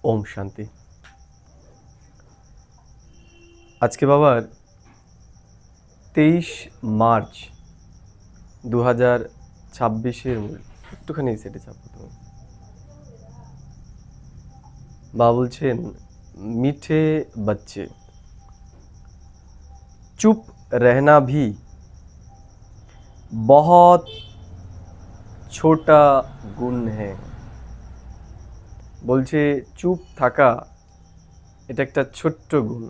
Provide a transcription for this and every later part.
ওম শান্তি। আজকে বাবার 23 মার্চ 2026-এর একটুখানি সেটে চাপো তুমি। বাবা বলছেন, मीठे बच्चे चुप रहना भी बहुत छोटा गुण है। বলছে চুপ থাকা এটা একটা ছোট্ট গুণ,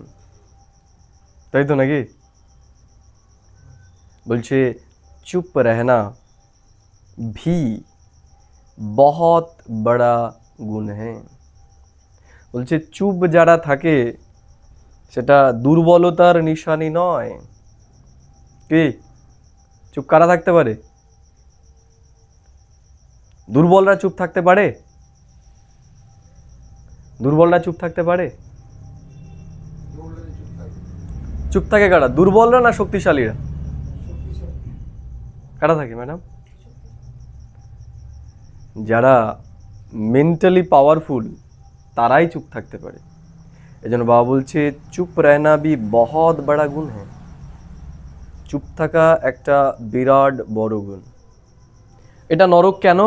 তাই তো নাকি? বলছে চুপ रहना भी बहुत बड़ा गुण है। বলছে চুপ যারা থাকে সেটা দুর্বলতার নিশানি নয়। কি চুপ কারা থাকতে পারে? দুর্বলরা চুপ থাকতে পারে? দুর্বলরা চুপ থাকতে পারে? চুপ থাকে কারা? দুর্বলরা না শক্তিশালীরা? কারা থাকে ম্যাডাম? যারা মেন্টালি পাওয়ারফুল তারাই চুপ থাকতে পারে। এজন্য বাবা বলছে চুপ रहना भी बहुत बड़ा गुण है। চুপ থাকা একটা বিরাট বড় গুণ। এটা নরক কেন?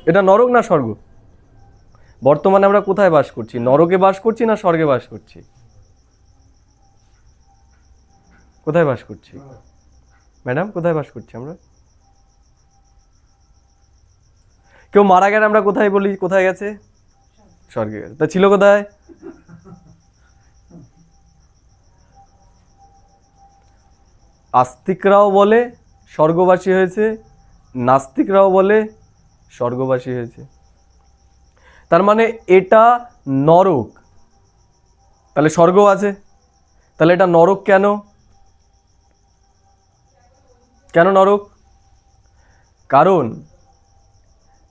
এটা নরক না স্বর্গ? বর্তমানে আমরা কোথায় বাস করছি? নরকে বাস করছি না স্বর্গে বাস করছি? কোথায় বাস করছি ম্যাডাম? কোথায় বাস করছি আমরা? কেউ মারা গেলে আমরা কোথায় বলি? কোথায় গেছে? স্বর্গে গেছে। তা ছিল কোথায়? আস্তিকরাও বলে স্বর্গবাসী হয়েছে, নাস্তিকরাও বলে স্বর্গবাসী হয়েছে। তার মানে এটা নরক। তাহলে স্বর্গ আছে, তাহলে এটা নরক কেন? কেন নরক? কারণ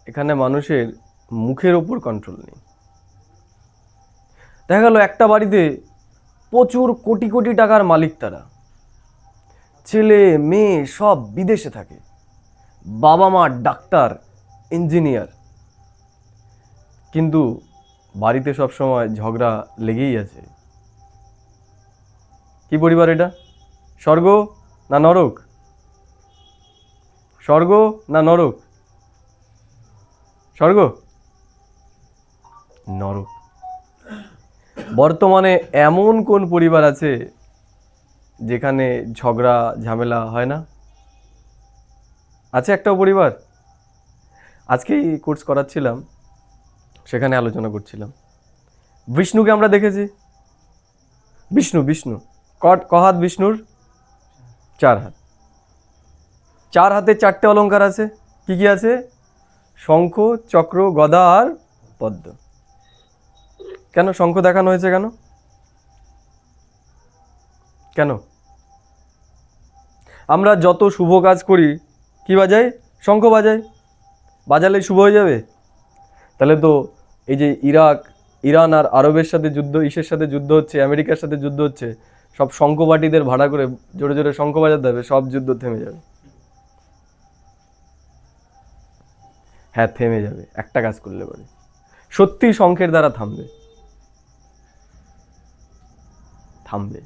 এখানে মানুষের মুখের ওপর কন্ট্রোল নেই। দেখা গেল একটা বাড়িতে প্রচুর কোটি কোটি টাকার মালিক, তারা ছেলে মেয়ে সব বিদেশে থাকে, বাবা মা ডাক্তার ইঞ্জিনিয়ার, কিন্তু বাড়িতে সব সময় ঝগড়া লেগেই আছে। কি পরিবার এটা? স্বর্গ না নরক? স্বর্গ না নরক? স্বর্গ? নরক। বর্তমানে এমন কোন পরিবার আছে যেখানে ঝগড়া ঝামেলা হয় না? আছে একটাও পরিবার? আজকেই কোর্স করাচ্ছিলাম, সেখানে আলোচনা করছিলাম। বিষ্ণুকে আমরা দেখেছি। বিষ্ণু বিষ্ণু কহাত বিষ্ণুর? 4 হাত। 4 হাতে 4টে অলঙ্কার আছে। কি কি আছে? শঙ্খ, চক্র, গদা আর পদ্ম। কেন শঙ্খ দেখানো হয়েছে? কেন কেন? আমরা যত শুভ কাজ করি কি বাজাই? শঙ্খ বাজাই। বাজালেই শুভ হয়ে যাবে? তাহলে তো এই যে ইরান আর আরবের সাথে যুদ্ধ, ইসের সাথে যুদ্ধ হচ্ছে, আমেরিকার সাথে যুদ্ধ হচ্ছে, সব শঙ্খবাটিদের ভাড়া করে জোরে জোরে শঙ্খ বাজাতে হবে, সব যুদ্ধ থেমে যাবে। হ্যাঁ, থেমে যাবে একটা কাজ করলে পরে। সত্যি শঙ্খের দ্বারা থামবে। থামবে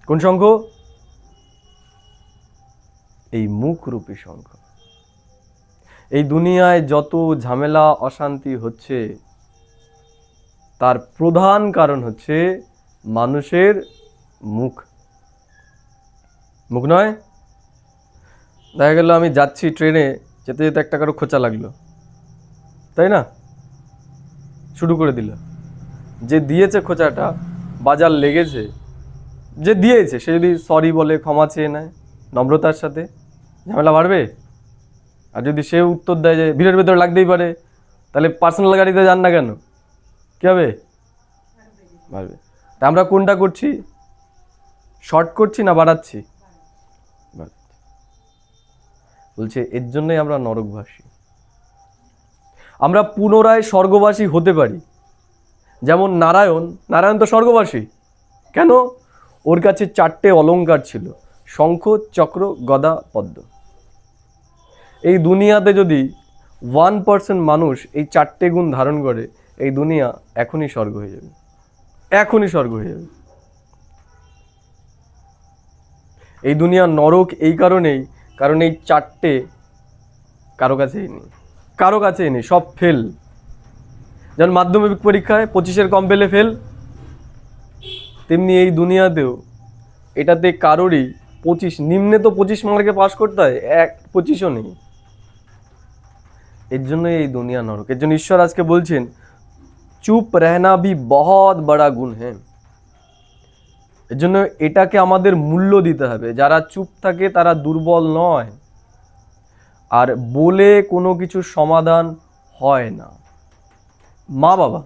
কোন শঙ্খ? এই মুখরূপী শঙ্খ। এই দুনিয়ায় যত ঝামেলা অশান্তি হচ্ছে তার প্রধান কারণ হচ্ছে মানুষের মুখ। মুখ নয়? দেখা গেল আমি যাচ্ছি ট্রেনে, যেতে যেতে একটা কারো খোঁচা লাগলো, তাই না? শুরু করে দিল। যে দিয়েছে খোঁচাটা, বাজার লেগেছে, যে দিয়েছে সে যদি সরি বলে, ক্ষমা চেয়ে নেয় নম্রতার সাথে, ঝামেলা বাড়বে? আর যদি সে উত্তর দেয় যে ভিড়ের ভেতরে লাগতেই পারে, তাহলে পার্সোনাল গাড়িতে যান না কেন? কী হবে? বাড়বে। তা আমরা কোনটা করছি? শর্ট করছি না বাড়াচ্ছি? বলছে এর জন্যই আমরা নরকবাসী। আমরা পুনরায় স্বর্গবাসী হতে পারি। যেমন নারায়ণ তো স্বর্গবাসী। কেন? ওর কাছে 4টে অলংকার ছিল, শঙ্খ, চক্র, গদা, পদ্ম। এই দুনিয়াতে যদি 1% মানুষ এই 4টে গুণ ধারণ করে, এই দুনিয়া এখনই স্বর্গ হয়ে যাবে, এখনই স্বর্গ হয়ে যাবে। এই দুনিয়া নরক এই কারণেই, কারণ এই 4টে কারো কাছেই নেই, কারো কাছেই নেই, সব ফেল। যেমন মাধ্যমিক পরীক্ষায় 25-এর কম পেলে ফেল, তেমনি এই দুনিয়াতেও এটাতে কারোরই 25, নিম্নে তো 25 মার্কে পাস করতে হয়, 25ও নেই। এর জন্যই এই দুনিয়া নরক। এর জন্য ঈশ্বর আজকে বলছেন চুপ রহনা ভি বহুত বড়া গুণ হ্যাঁ। এর জন্য এটাকে আমাদের মূল্য দিতে হবে। যারা চুপ থাকে তারা দুর্বল নয়, আর বলে কোনো কিছু সমাধান হয় না। মা বাবা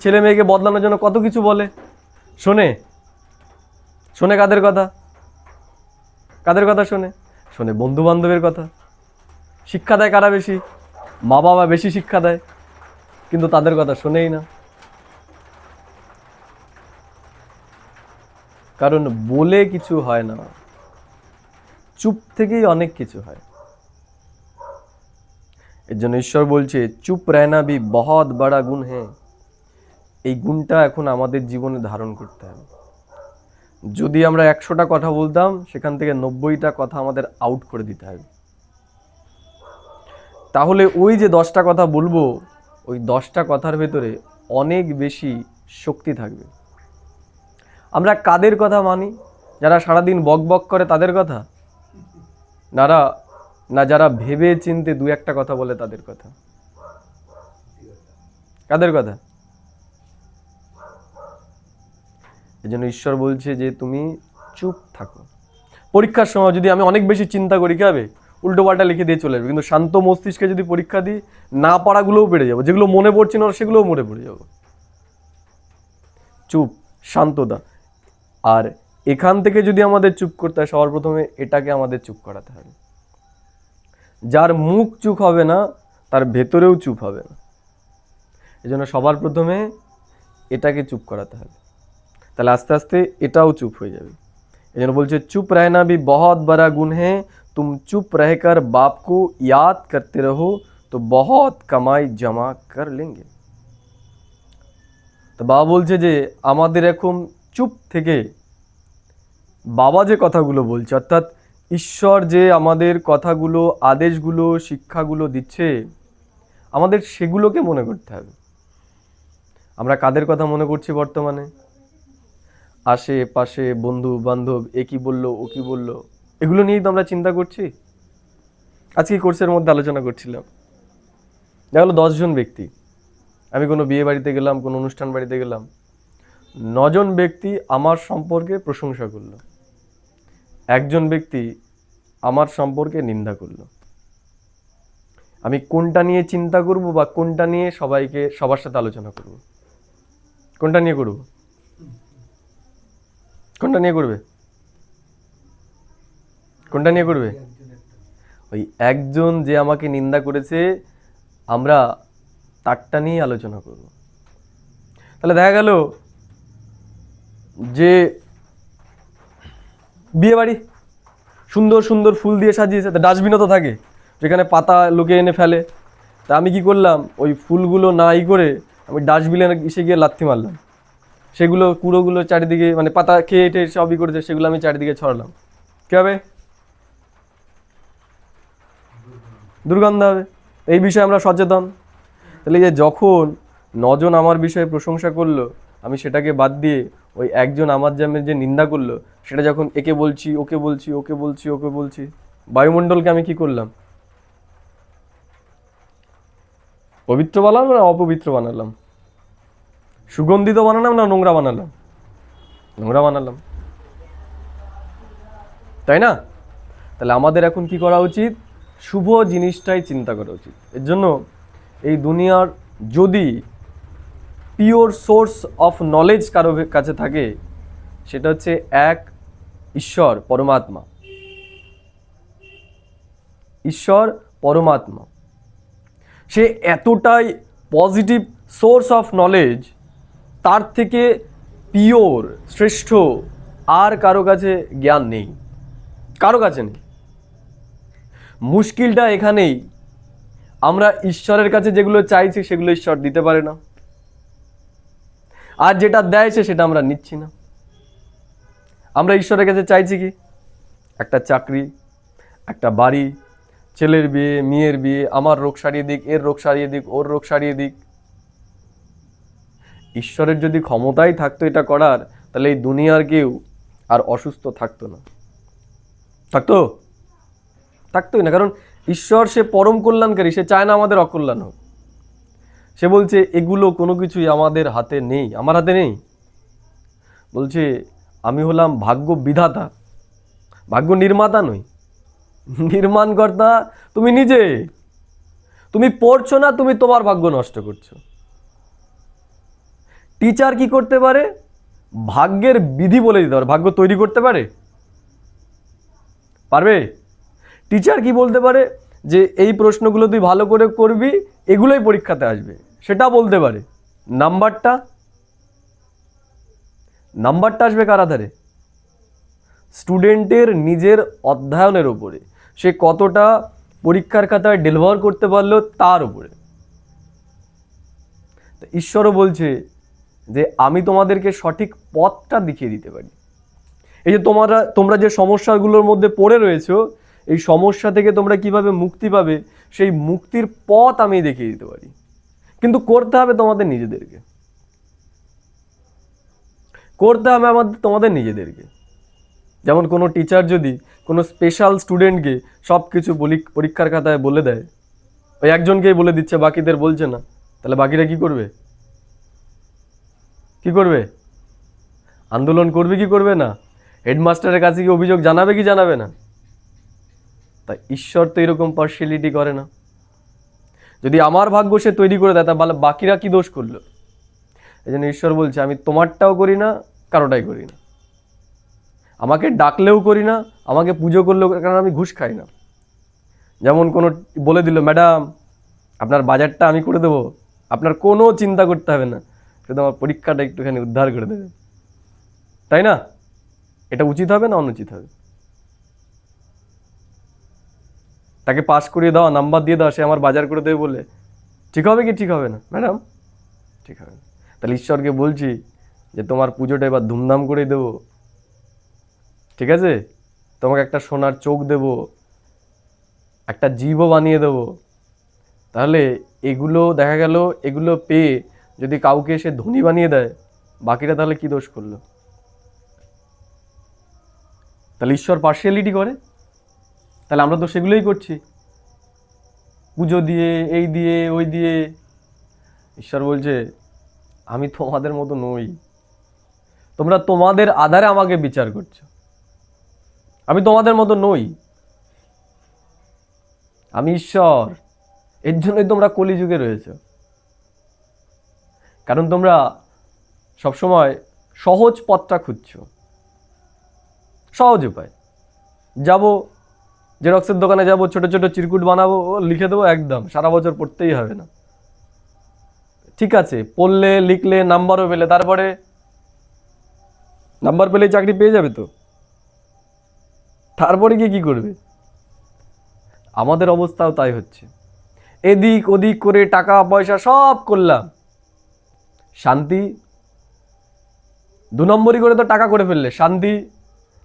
ছেলে মেয়েকে বদলানোর জন্য কত কিছু বলে, শোনে কাদের কথা? কাদের কথা শোনে? শোনে বন্ধু বান্ধবের কথা। শিক্ষা দেয় কারা বেশি? মা বাবা বেশি শিক্ষা দেয়, কিন্তু তাদের কথা শোনেই না। কারণ বলে কিছু হয় না, চুপ থেকেই অনেক কিছু হয়। এর জন্য ঈশ্বর বলছে চুপ রহনা ভি বহুত বড়া গুণ হ্যাঁ। এই গুণটা এখন আমাদের জীবনে ধারণ করতে হবে। যদি আমরা 100টা কথা বলতাম, সেখান থেকে 90টা কথা আমাদের আউট করে দিতে হবে। তাহলে ওই যে 10টা কথা বলবো, ওই 10টা কথার ভেতরে অনেক বেশি শক্তি থাকবে। আমরা কাদের কথা মানি? যারা সারাদিন বক বক করে তাদের কথা, না যারা ভেবে চিনতে 2-1টা কথা বলে তাদের কথা? কাদের কথা? এই জন্য ঈশ্বর বলছে যে তুমি চুপ থাকো। পরীক্ষার সময় যদি আমি অনেক বেশি চিন্তা করি, কি হবে? উল্টো পাল্টা লিখে দিয়ে চলে যাবে। কিন্তু শান্ত মস্তিষ্কে যদি পরীক্ষা দিই, না পারাগুলোও পেরে যাবো, যেগুলো মনে পড়ছে না সেগুলোও মনে পড়ে যাবো। চুপ, শান্ততা। আর এখান থেকে যদি আমাদের চুপ করতে হয়, সবার প্রথমে এটাকে আমাদের চুপ করাতে হবে। যার মুখ চুপ হবে না, তার ভেতরেও চুপ হবে না। এই জন্য সবার প্রথমে এটাকে চুপ করাতে হবে, তাহলে আস্তে আস্তে এটাও চুপ হয়ে যাবে। এই জন্য বলছে চুপ रहना भी बहुत बड़ा गुण है, तुम चुप रहकर बाप को याद करते रहो तो बहुत कमाई जमा कर लेंगे। তো বাবা বলছে যে আমাদের এখন চুপ থেকে বাবা যে কথাগুলো বলছে, অর্থাৎ ঈশ্বর যে আমাদের কথাগুলো, আদেশগুলো, শিক্ষাগুলো দিচ্ছে, আমাদের সেগুলোকে মনে করতে হবে। আমরা কাদের কথা মনে করছি বর্তমানে? আশেপাশে বন্ধু বান্ধব এ কি বললো, ও কি বললো, এগুলো নিয়েই তো আমরা চিন্তা করছি। আজকে কোর্সের মধ্যে আলোচনা করছিলাম, দেখা গেলো 10 জন ব্যক্তি, আমি কোনো বিয়ে বাড়িতে গেলাম, কোনো অনুষ্ঠান বাড়িতে গেলাম, 9 জন ব্যক্তি আমার সম্পর্কে প্রশংসা করলো, 1 জন ব্যক্তি আমার সম্পর্কে নিন্দা করলো। আমি কোনটা নিয়ে চিন্তা করব বা কোনটা নিয়ে সবার সাথে আলোচনা করব? কোনটা নিয়ে করব? কোনটা নিয়ে করবে? কোনটা নিয়ে করবে? ওই একজন যে আমাকে নিন্দা করেছে, আমরা তারটা নিয়ে আলোচনা করব। তাহলে দেখা গেল যে বিয়ে বাড়ি সুন্দর সুন্দর ফুল দিয়ে সাজিয়েছে, তা ডাস্টবিনও তো থাকে, যেখানে পাতা লোকে এনে ফেলে। তা আমি কি করলাম? ওই ফুলগুলো নাই করে আমি ডাস্টবিনে এসে গিয়ে লাথি মারলাম, সেগুলো কুড়োগুলো চারিদিকে, মানে পাতা খেয়ে টেয়ে সবই করেছে, সেগুলো আমি চারিদিকে ছড়ালাম। কী হবে? দুর্গন্ধ হবে। এই বিষয়ে আমরা সচেতন। তাহলে যে যখন 9 জন আমার বিষয়ে প্রশংসা করলো, আমি সেটাকে বাদ দিয়ে ওই একজন আমার যে নিন্দা করলো, সেটা যখন একে বলছি, ওকে বলছি, ওকে বলছি, ওকে বলছি, বায়ুমণ্ডলকে আমি কি করলাম? পবিত্র বানালাম না অপবিত্র বানালাম? সুগন্ধিত বানালাম না নোংরা বানালাম? নোংরা বানালাম, তাই না? তাহলে আমাদের এখন কি করা উচিত? শুভ জিনিসটাই চিন্তা করা উচিত। এর জন্য এই দুনিয়ার যদি পিওর সোর্স অফ নলেজ কারো কাছে থাকে, সেটা হচ্ছে এক ঈশ্বর পরমাত্মা। ঈশ্বর পরমাত্মা, সে এতটাই পজিটিভ সোর্স অফ নলেজ, তার থেকে পিওর শ্রেষ্ঠ আর কারো কাছে জ্ঞান নেই, কারো কাছে নেই। মুশকিলটা এখানেই আমরা ঈশ্বরের কাছে যেগুলো চাইছি সেগুলো ঈশ্বর দিতে পারে না, আর যেটা দেয় সেটা আমরা নিচ্ছি না। আমরা ঈশ্বরের কাছে চাইছি কি? একটা চাকরি, একটা বাড়ি, ছেলের বিয়ে, মেয়ের বিয়ে, আমার রোগ সারিয়ে দিক, এর রোগ সারিয়ে দিক, ওর রোগ সারিয়ে দিক। ঈশ্বরের যদি ক্ষমতাই থাকতো এটা করার, তাহলে এই দুনিয়ার কেউ আর অসুস্থ থাকতো না। থাকতো? থাকতোই না। কারণ ঈশ্বর সে পরম কল্যাণকারী, সে চায় না আমাদের অকল্যাণ হোক। সে বলছে এগুলো কোনো কিছুই আমাদের হাতে নেই, আমার হাতে নেই। বলছে আমি হলাম ভাগ্য বিধাতা, ভাগ্য নির্মাতা নই। নির্মাণকর্তা তুমি নিজে। তুমি পড়ছো না, তুমি তোমার ভাগ্য নষ্ট করছো। টিচার কি করতে পারে? ভাগ্যের বিধি বলে দিতে পারে। ভাগ্য তৈরি করতে পারে? পারবে? টিচার কি বলতে পারে যে এই প্রশ্নগুলো তুই ভালো করে করবি, এগুলোই পরীক্ষাতে আসবে, সেটা বলতে পারে। নাম্বারটা আসবে কার আধারে? স্টুডেন্টের নিজের অধ্যয়নের উপরে, সে কতটা পরীক্ষার খাতায় ডেলিভার করতে পারলো তার উপরে। ঈশ্বরও বলছে যে আমি তোমাদেরকে সঠিক পথটা দেখিয়ে দিতে পারি। এই যে তোমরা যে সমস্যাগুলোর মধ্যে পড়ে রয়েছো, এই সমস্যা থেকে তোমরা কিভাবে মুক্তি পাবে, সেই মুক্তির পথ আমি দেখিয়ে দিতে পারি। কিন্তু করতে হবে তোমাদের নিজেদেরকে, করতে হবে তোমাদের নিজেদেরকে। যেমন কোনো টিচার যদি কোনো স্পেশাল স্টুডেন্টকে সব কিছু পরীক্ষার খাতায় বলে দেয়, ওই একজনকেই বলে দিচ্ছে, বাকিদের বলছে না, তাহলে বাকিরা কি করবে? কি করবে? আন্দোলন করবে কি করবে না? হেডমাস্টারের কাছে কি অভিযোগ জানাবে কি জানাবে না? তাই ঈশ্বর তো এরকম পার্সিয়ালিটি করে না। যদি আমার ভাগ্য সে তৈরি করে দেয়, তাহলে বাকিরা কি দোষ করলো? এই জন্য ঈশ্বর বলছে আমি তোমারটাও করি না, কারোটাই করি না। আমাকে ডাকলেও করি না, আমাকে পুজো করলেও, কারণ আমি ঘুষ খাই না। যেমন কোনো বলে দিল, ম্যাডাম আপনার বাজারটা আমি করে দেবো, আপনার কোনো চিন্তা করতে হবে না, শুধু আমার পরীক্ষাটা একটুখানি উদ্ধার করে দেবে, তাই না? এটা উচিত হবে না অনুচিত হবে? তাকে পাস করিয়ে দাও, নাম্বার দিয়ে দাও, সে আমার বাজার করে দেবে বলে ঠিক হবে কি ঠিক হবে না ম্যাডাম? ঠিক হবে না। তাহলে ঈশ্বরকে বলছি যে তোমার পুজোটা এবার ধুমধাম করে দেবো, ঠিক আছে? তোমাকে একটা সোনার চোখ দেব, একটা জীবও বানিয়ে দেব। তাহলে এগুলো দেখা গেল, এগুলো পেয়ে যদি কাউকে সে ধনী বানিয়ে দেয়, বাকিরা তাহলে কি দোষ করলো? তাহলে ঈশ্বর পার্সিয়ালিটি করে? তাহলে আমরা তো সেগুলোই করছি, পুজো দিয়ে, এই দিয়ে, ওই দিয়ে। ঈশ্বর বলছে আমি তোমাদের মতো নই, তোমরা তোমাদের আধারে আমাকে বিচার করছো, আমি তোমাদের মতো নই, আমি ঈশ্বর। এর জন্যই তোমরা কলিযুগে রয়েছ, কারণ তোমরা সবসময় সহজ পথটা খুঁজছো। সহজ উপায়, যাবো জেরক্সের দোকানে, যাবো ছোট ছোট চিরকুট বানাবো, লিখে দেবো, একদম সারা বছর পড়তেই হবে না। ঠিক আছে, পড়লে লিখলে নাম্বারও পেলে, তারপরে নাম্বার পেলেই চাকরি পেয়ে যাবে তো, তারপরে গিয়ে কি করবে? আমাদের অবস্থাও তাই হচ্ছে। এদিক ওদিক করে টাকা পয়সা সব করলাম, শান্তি 2 নম্বরই করে তো টাকা করে ফেললে, শান্তি,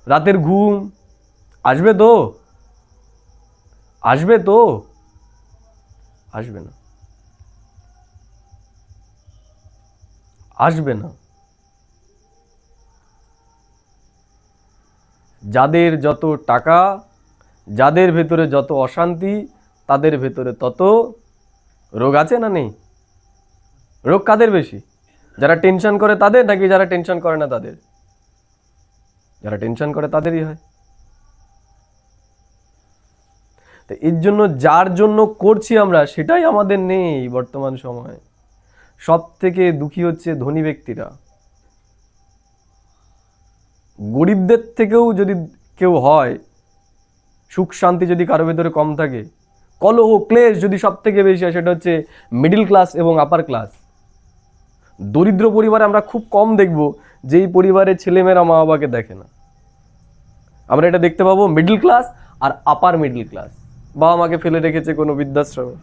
রাতের ঘুম আসবে তো? আসবে তো? আসবে না, আসবে না। যাদের যত টাকা, যাদের ভেতরে যত অশান্তি, তাদের ভেতরে তত রোগ আছে না নেই? রোগ কাদের বেশি? যারা টেনশন করে তাদের, নাকি যারা টেনশন করে না তাদের? যারা টেনশন করে তাদেরই হয়। তো এর জন্য যার জন্য করছি আমরা, সেটাই আমাদের নেই বর্তমান সময়ে। সব থেকে দুঃখী হচ্ছে ধনী ব্যক্তিরা। গরিবদের থেকেও যদি কেউ হয়, সুখ শান্তি যদি কারো ভেতরে কম থাকে, কলহ ক্লেশ যদি সব থেকে বেশি হয়, সেটা হচ্ছে মিডিল ক্লাস এবং আপার ক্লাস। দরিদ্র পরিবারে আমরা খুব কম দেখব যেই পরিবারের ছেলেমেয়েরা মা বাবাকে দেখে না। আমরা এটা দেখতে পাবো মিডল ক্লাস আর আপার মিডল ক্লাস, বাবা মাকে ফেলে রেখেছে কোনো বৃদ্ধাশ্রমে,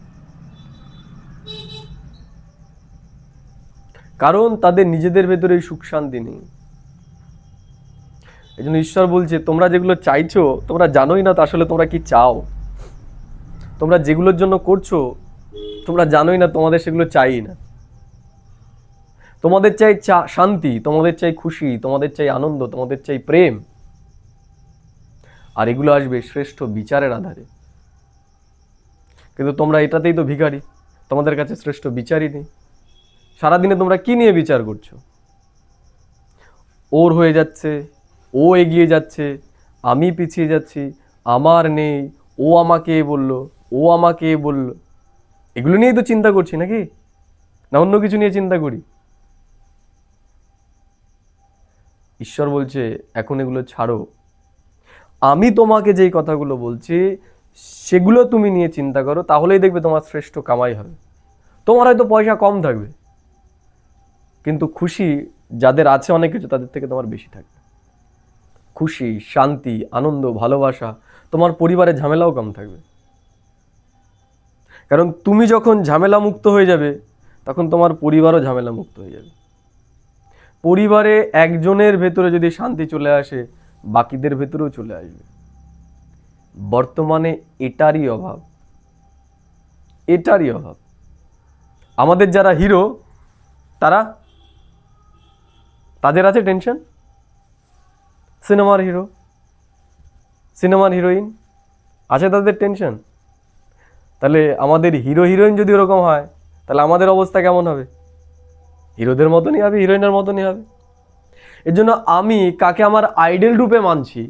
কারণ তাদের নিজেদের ভেতরে সুখ শান্তি নেই। এই জন্য ঈশ্বর বলছে তোমরা যেগুলো চাইছো তোমরা জানোই না তো আসলে তোমরা কি চাও। তোমরা যেগুলোর জন্য করছো তোমরা জানোই না তোমাদের সেগুলো চাই না। তোমাদের চাই শান্তি, তোমাদের চাই খুশি, তোমাদের চাই আনন্দ, তোমাদের চাই প্রেম। আর এগুলো আসবে শ্রেষ্ঠ বিচারের আধারে। কিন্তু তোমরা এটাতেই তো ভিখারি, তোমাদের কাছে শ্রেষ্ঠ বিচারই নেই। সারাদিনে তোমরা কি নিয়ে বিচার করছো? ওর হয়ে যাচ্ছে, ও এগিয়ে যাচ্ছে, আমি পিছিয়ে যাচ্ছি, আমার নেই, ও আমাকে বলল, ও আমাকে বলল, এগুলো নিয়েই তো চিন্তা করছি নাকি, না অন্য কিছু নিয়ে চিন্তা করি? ঈশ্বর বলছে এখন এগুলো ছাড়ো, আমি তোমাকে যেই কথাগুলো বলছি সেগুলো তুমি নিয়ে চিন্তা করো, তাহলেই দেখবে তোমার শ্রেষ্ঠ কামাই হবে। তোমার হয়তো পয়সা কম থাকবে, কিন্তু খুশি যাদের আছে অনেক কিছু তাদের থেকে তোমার বেশি থাকবে। খুশি, শান্তি, আনন্দ, ভালোবাসা, তোমার পরিবারের ঝামেলাও কম থাকবে। কারণ তুমি যখন ঝামেলা মুক্ত হয়ে যাবে তখন তোমার পরিবারও ঝামেলা মুক্ত হয়ে যাবে। পরিবারে একজনের ভেতরে যদি শান্তি চলে আসে বাকিদের ভেতরেও চলে আসবে। বর্তমানে এটারই অভাব, এটারই অভাব। আমাদের যারা হিরো তাদের আছে টেনশন। সিনেমার হিরো, সিনেমার হিরোইন আছে তাদের টেনশন। তাহলে আমাদের হিরো হিরোইন যদি ওরকম হয় তাহলে আমাদের অবস্থা কেমন হবে? হিরোদের মতনই হবে, হিরোইনের মতনই হবে। এর জন্য আমি কাকে আমার আইডল রূপে মানছি,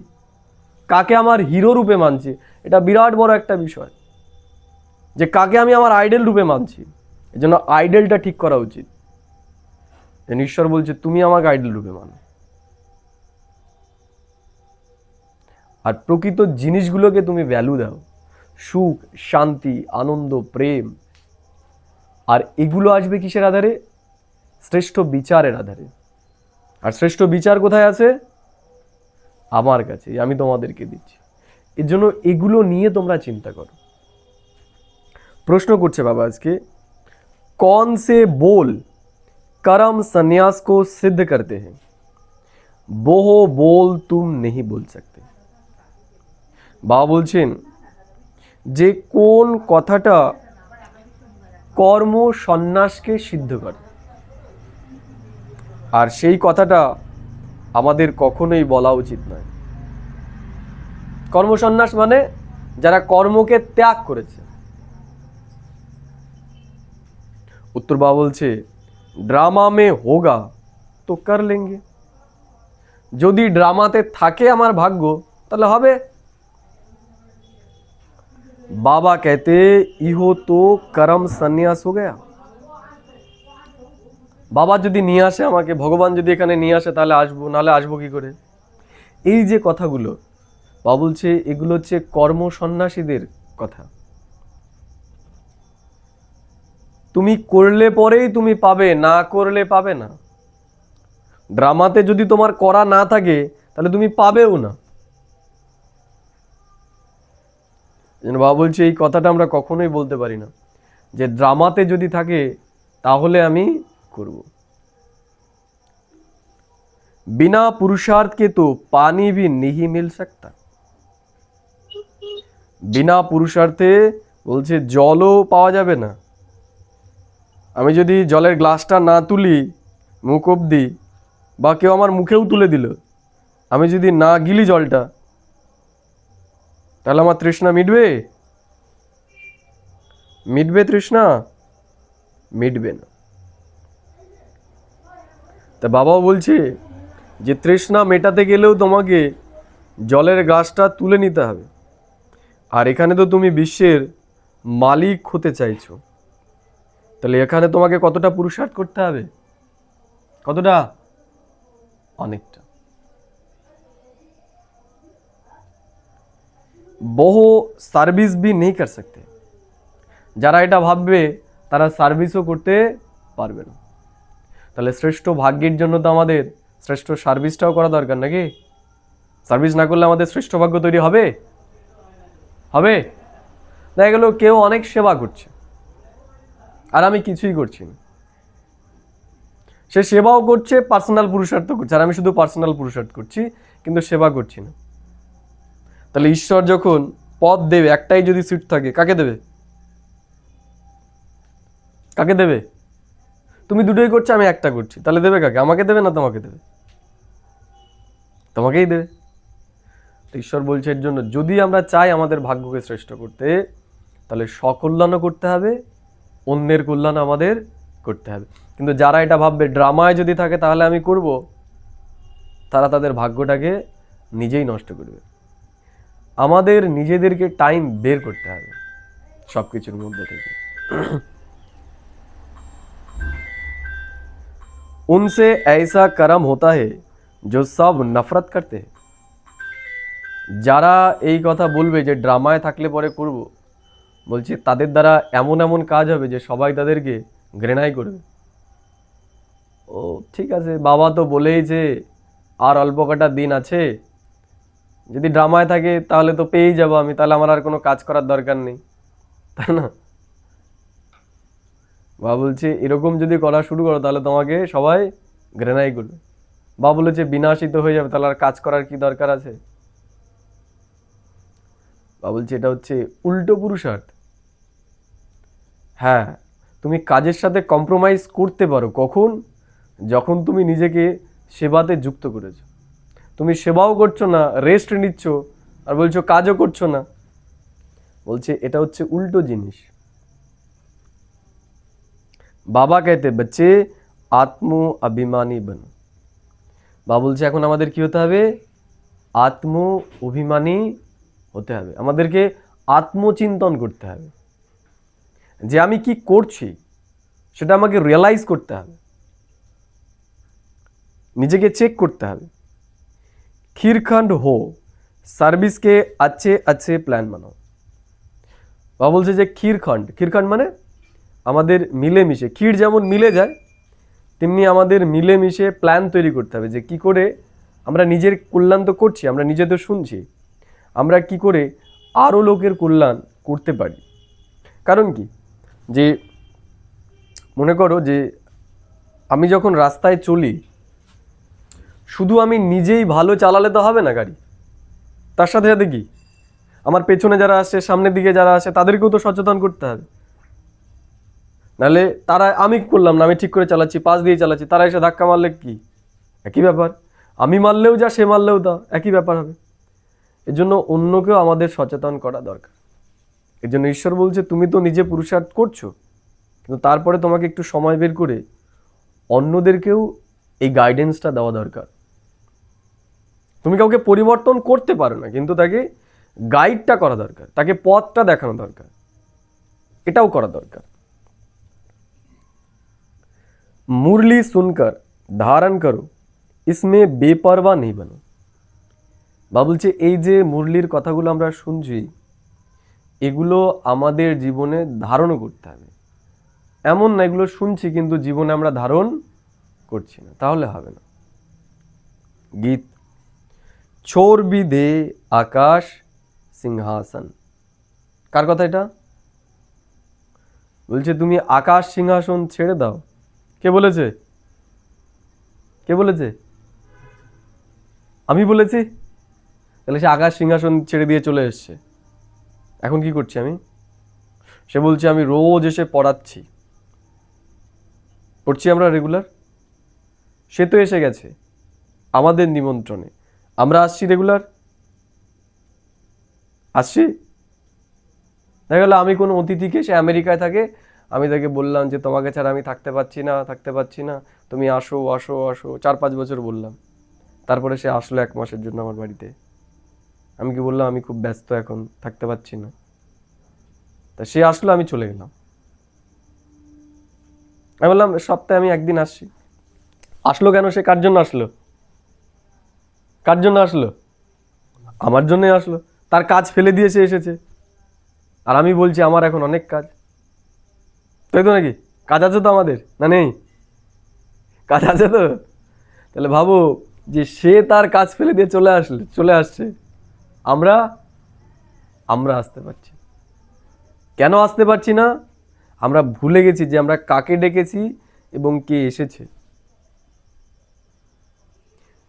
কাকে আমার হিরো রূপে মানছি, এটা বিরাট বড় একটা বিষয়, যে কাকে আমি আমার আইডল রূপে মানছি। এর জন্য আইডলটা ঠিক করা উচিত। ঈশ্বর বলছে তুমি আমাকে আইডল রূপে মানো। আর প্রকৃত জিনিসগুলোকে তুমি ভ্যালু দাও, সুখ, শান্তি, আনন্দ, প্রেম। আর এগুলো আসবে কিসের আধারে? শ্রেষ্ঠ বিচারের আধারে। আর শ্রেষ্ঠ বিচার কোথায় আছে? আমার কাছে, আমি তোমাদেরকে দিচ্ছি। এর জন্য এগুলো নিয়ে তোমরা চিন্তা করো। প্রশ্ন করছে বাবা আজকে, कौन से बोल कर्म संन्यास को सिद्ध करते हैं, वो बोल तुम नहीं बोल सकते। বাবা বলছেন যে কোন কথাটা কর্ম সন্ন্যাসকে সিদ্ধ করে, আর সেই কথাটা আমাদের কখনোই বলা উচিত নয়। কর্মসন্ন্যাস মানে যারা কর্মকে ত্যাগ করেছে। উত্তর বাবা বলছে ড্রামা মে হোগা তো কর লেঙ্গে। যদি ড্রামাতে থাকে আমার ভাগ্য তাহলে হবে। বাবা कहते ইহো তো করম সন্ন্যাস হো গয়া। বাবা যদি নিয়ে আসে আমাকে, ভগবান যদি এখানে নিয়ে আসে তাহলে আসবো, নাহলে আসবো কি করে? এই যে কথাগুলো বাবা বলছে এগুলো হচ্ছে কর্ম সন্ন্যাসীদের কথা। তুমি করলে পরেই তুমি পাবে, না করলে পাবে না। ড্রামাতে যদি তোমার করা না থাকে তাহলে তুমি পাবেও না। বাবা বলছে এই কথাটা আমরা কখনোই বলতে পারি না যে ড্রামাতে যদি থাকে তাহলে আমি করব। बिना पुरुषार्थ के तो पानी भी नहीं मिल सकता। বিনা পুরুষার্থে বলছে জলও পাওয়া যাবে না। আমি যদি জলের গ্লাসটা না তুলি মুখ অবধি, বা কেউ আমার মুখেও তুলে দিল, আমি যদি না গিলি জলটা, তাহলে আমার তৃষ্ণা মিটবে? মিটবে তৃষ্ণা? মিটবে না। তা বাবাও বলছে যে তৃষ্ণা মেটাতে গেলেও তোমাকে জলের গ্লাসটা তুলে নিতে হবে। আর এখানে তো তুমি বিশ্বের মালিক হতে চাইছো, তাহলে এখানে তোমাকে কতটা পুরুষার্থ করতে হবে? কতটা? অনেকটা। বহু সার্ভিস भी नहीं कर सकते। যারা এটা ভাববে তারা সার্ভিসও করতে পারবে না। তাহলে শ্রেষ্ঠ ভাগ্যের জন্য তো আমাদের শ্রেষ্ঠ সার্ভিসটাও করা দরকার নাকি? সার্ভিস না করলে আমাদের শ্রেষ্ঠ ভাগ্য তৈরি হবে? হবে? দেখা গেল কেউ অনেক সেবা করছে আর আমি কিছুই করছি না, সে সেবাও করছে, পার্সোনাল পুরুষার্থ করছে, আর আমি শুধু পার্সোনাল পুরুষার্থ করছি কিন্তু সেবা করছি না। তাহলে ঈশ্বর যখন পদ দেবে, একটাই যদি সিট থাকে, কাকে দেবে? কাকে দেবে? তুমি দুটোই করছো, আমি একটা করছি, তাহলে দেবে কাকে? আমাকে দেবে না তোমাকে দেবে? তোমাকেই দেবে। তো ঈশ্বর বলছে এর জন্য যদি আমরা চাই আমাদের ভাগ্যকে শ্রেষ্ঠ করতে, তাহলে সকল্যাণও করতে হবে, অন্যের কল্যাণ আমাদের করতে হবে। কিন্তু যারা এটা ভাববে ড্রামায় যদি থাকে তাহলে আমি করব, তারা তাদের ভাগ্যটাকে নিজেই নষ্ট করবে। আমাদের নিজেদেরকে টাইম বের করতে হবে সব কিছুর মধ্যে থেকে। उनसे ऐसा कर्म होता है जो सब नफरत करते हैं। যারা এই কথা বলবে যে ড্রামায় থাকলে পরে করব, বলছি তাদের দ্বারা এমন এমন কাজ হবে যে সবাই তাদেরকে ঘৃণাই করবে। ও ঠিক আছে, বাবা তো বলেইছে আর অল্প কটা দিন আছে, যদি ড্রামায় থাকে তাহলে তো পেয়েই যাবো আমি, তাহলে আমার আর কোনো কাজ করার দরকার নেই, তাই না? বাবা বলছে এরকম যদি করা শুরু করো তাহলে তোমাকে সবাই ঘৃণাই করবে। বাবা বলেছে বিনাশিত হয়ে যাবে, তাহলে আর কাজ করার কি দরকার আছে? বাবা বলছে এটা হচ্ছে উল্টো পুরুষার্থ। হ্যাঁ, তুমি কাজের সাথে কম্প্রোমাইজ করতে পারো কখন? যখন তুমি নিজেকে সেবাতে যুক্ত করেছো। তুমি সেবাও করছো না, রেস্ট নিচ্ছ, আর বলছো কাজও করছো না। বলছে এটা হচ্ছে উল্টো জিনিস। বাবা कहते बच्चे आत्म अभिमानी बनो। বাবা বলছে এখন আমাদের কি হতে হবে? আত্ম অভিমানী হতে হবে। আমাদেরকে আত্মচিন্তন করতে হবে যে আমি কি করছি সেটা আমাকে রিয়েলাইজ করতে হবে, নিজেকে চেক করতে হবে। खीरखंड हो, সার্ভিস के अच्छे अच्छे প্ল্যান বানাও। বাবা বলছে যে ক্ষীরখণ্ড, ক্ষীরখণ্ড মানে আমাদের মিলেমিশে, ক্ষীর যেমন মিলে যায় তেমনি আমাদের মিলেমিশে প্ল্যান তৈরি করতে হবে যে কি করে আমরা নিজের কল্যাণ তো করছি, আমরা নিজে তো শুনছি, আমরা কি করে আরও লোকের কল্যাণ করতে পারি। কারণ কি, যে মনে করো যে আমি যখন রাস্তায় চলি, শুধু আমি নিজেই ভালো চালালে তো হবে না গাড়ি, তার সাথে সাথে কি আমার পেছনে যারা আসছে, সামনের দিকে যারা আসে, তাদেরকেও তো সচেতন করতে হবে। নাহলে তারা, আমি করলাম না, আমি ঠিক করে চালাচ্ছি, পাশ দিয়ে চালাচ্ছি, তারা এসে ধাক্কা মারলে কি একই ব্যাপার, আমি মারলেও যা সে মারলেও তা একই ব্যাপার হবে। এর জন্য অন্যকেও আমাদের সচেতন করা দরকার। এর জন্য ঈশ্বর বলছে তুমি তো নিজে পুরুষার্থ করছো, কিন্তু তারপরে তোমাকে একটু সময় বের করে অন্যদেরকেও এই গাইডেন্সটা দেওয়া দরকার। তুমি কাউকে পরিবর্তন করতে পারো না, কিন্তু তাকে গাইডটা করা দরকার, তাকে পথটা দেখানো দরকার, এটাও করা দরকার। मुरली सुनकर धारण करो, इसमें बेपरवा नहीं बनो। বাবা বলছে এই যে মুরলির কথাগুলো আমরা শুনছি, এগুলো আমাদের জীবনে ধারণও করতে হবে। এমন না এগুলো শুনছি কিন্তু জীবনে আমরা ধারণ করছি না, তাহলে হবে না। গীত छोर भी दे आकाश सिंहासन। কার কথা এটা? বলছে তুমি আকাশ সিংহাসন ছেড়ে দাও। কে বলেছে? কে বলেছে? আমি বলেছি? তাহলে সে আকাশ সিংহাসন ছেড়ে দিয়ে চলে এসছে, এখন কি করছি আমি? সে বলছে আমি রোজ এসে পড়াচ্ছি, পড়ছি আমরা রেগুলার। সে তো এসে গেছে আমাদের নিমন্ত্রণে, আমরা আসছি রেগুলার, আসছি। দেখা গেল আমি কোনো অতিথিকে, সে আমেরিকায় থাকে, আমি তাকে বললাম যে তোমাকে ছাড়া আমি থাকতে পারছি না, তুমি আসো আসো আসো, 4-5 বছর বললাম, তারপরে সে আসলো 1 মাসের জন্য আমার বাড়িতে। আমি কি বললাম আমি খুব ব্যস্ত এখন থাকতে পারছি না, তা সে আসলো, আমি চলে গেলাম। আমি বললাম সপ্তাহে আমি একদিন আসছি। আসলো কেন? সে কার জন্য আসলো? কার জন্য আসলো? আমার জন্যই আসলো। তার কাজ ফেলে দিয়ে সে এসেছে, আর আমি বলছি আমার এখন অনেক কাজ, তাই তো নাকি? কাজ আছে তো আমাদের, না নেই? কাজ আছে তো। তাহলে ভাবো যে সে তার কাজ ফেলে দিয়ে চলে আসছে, আমরা আসতে পারছি। কেন আসতে পারছি না? আমরা ভুলে গেছি যে আমরা কাকে ডেকেছি এবং কে এসেছে।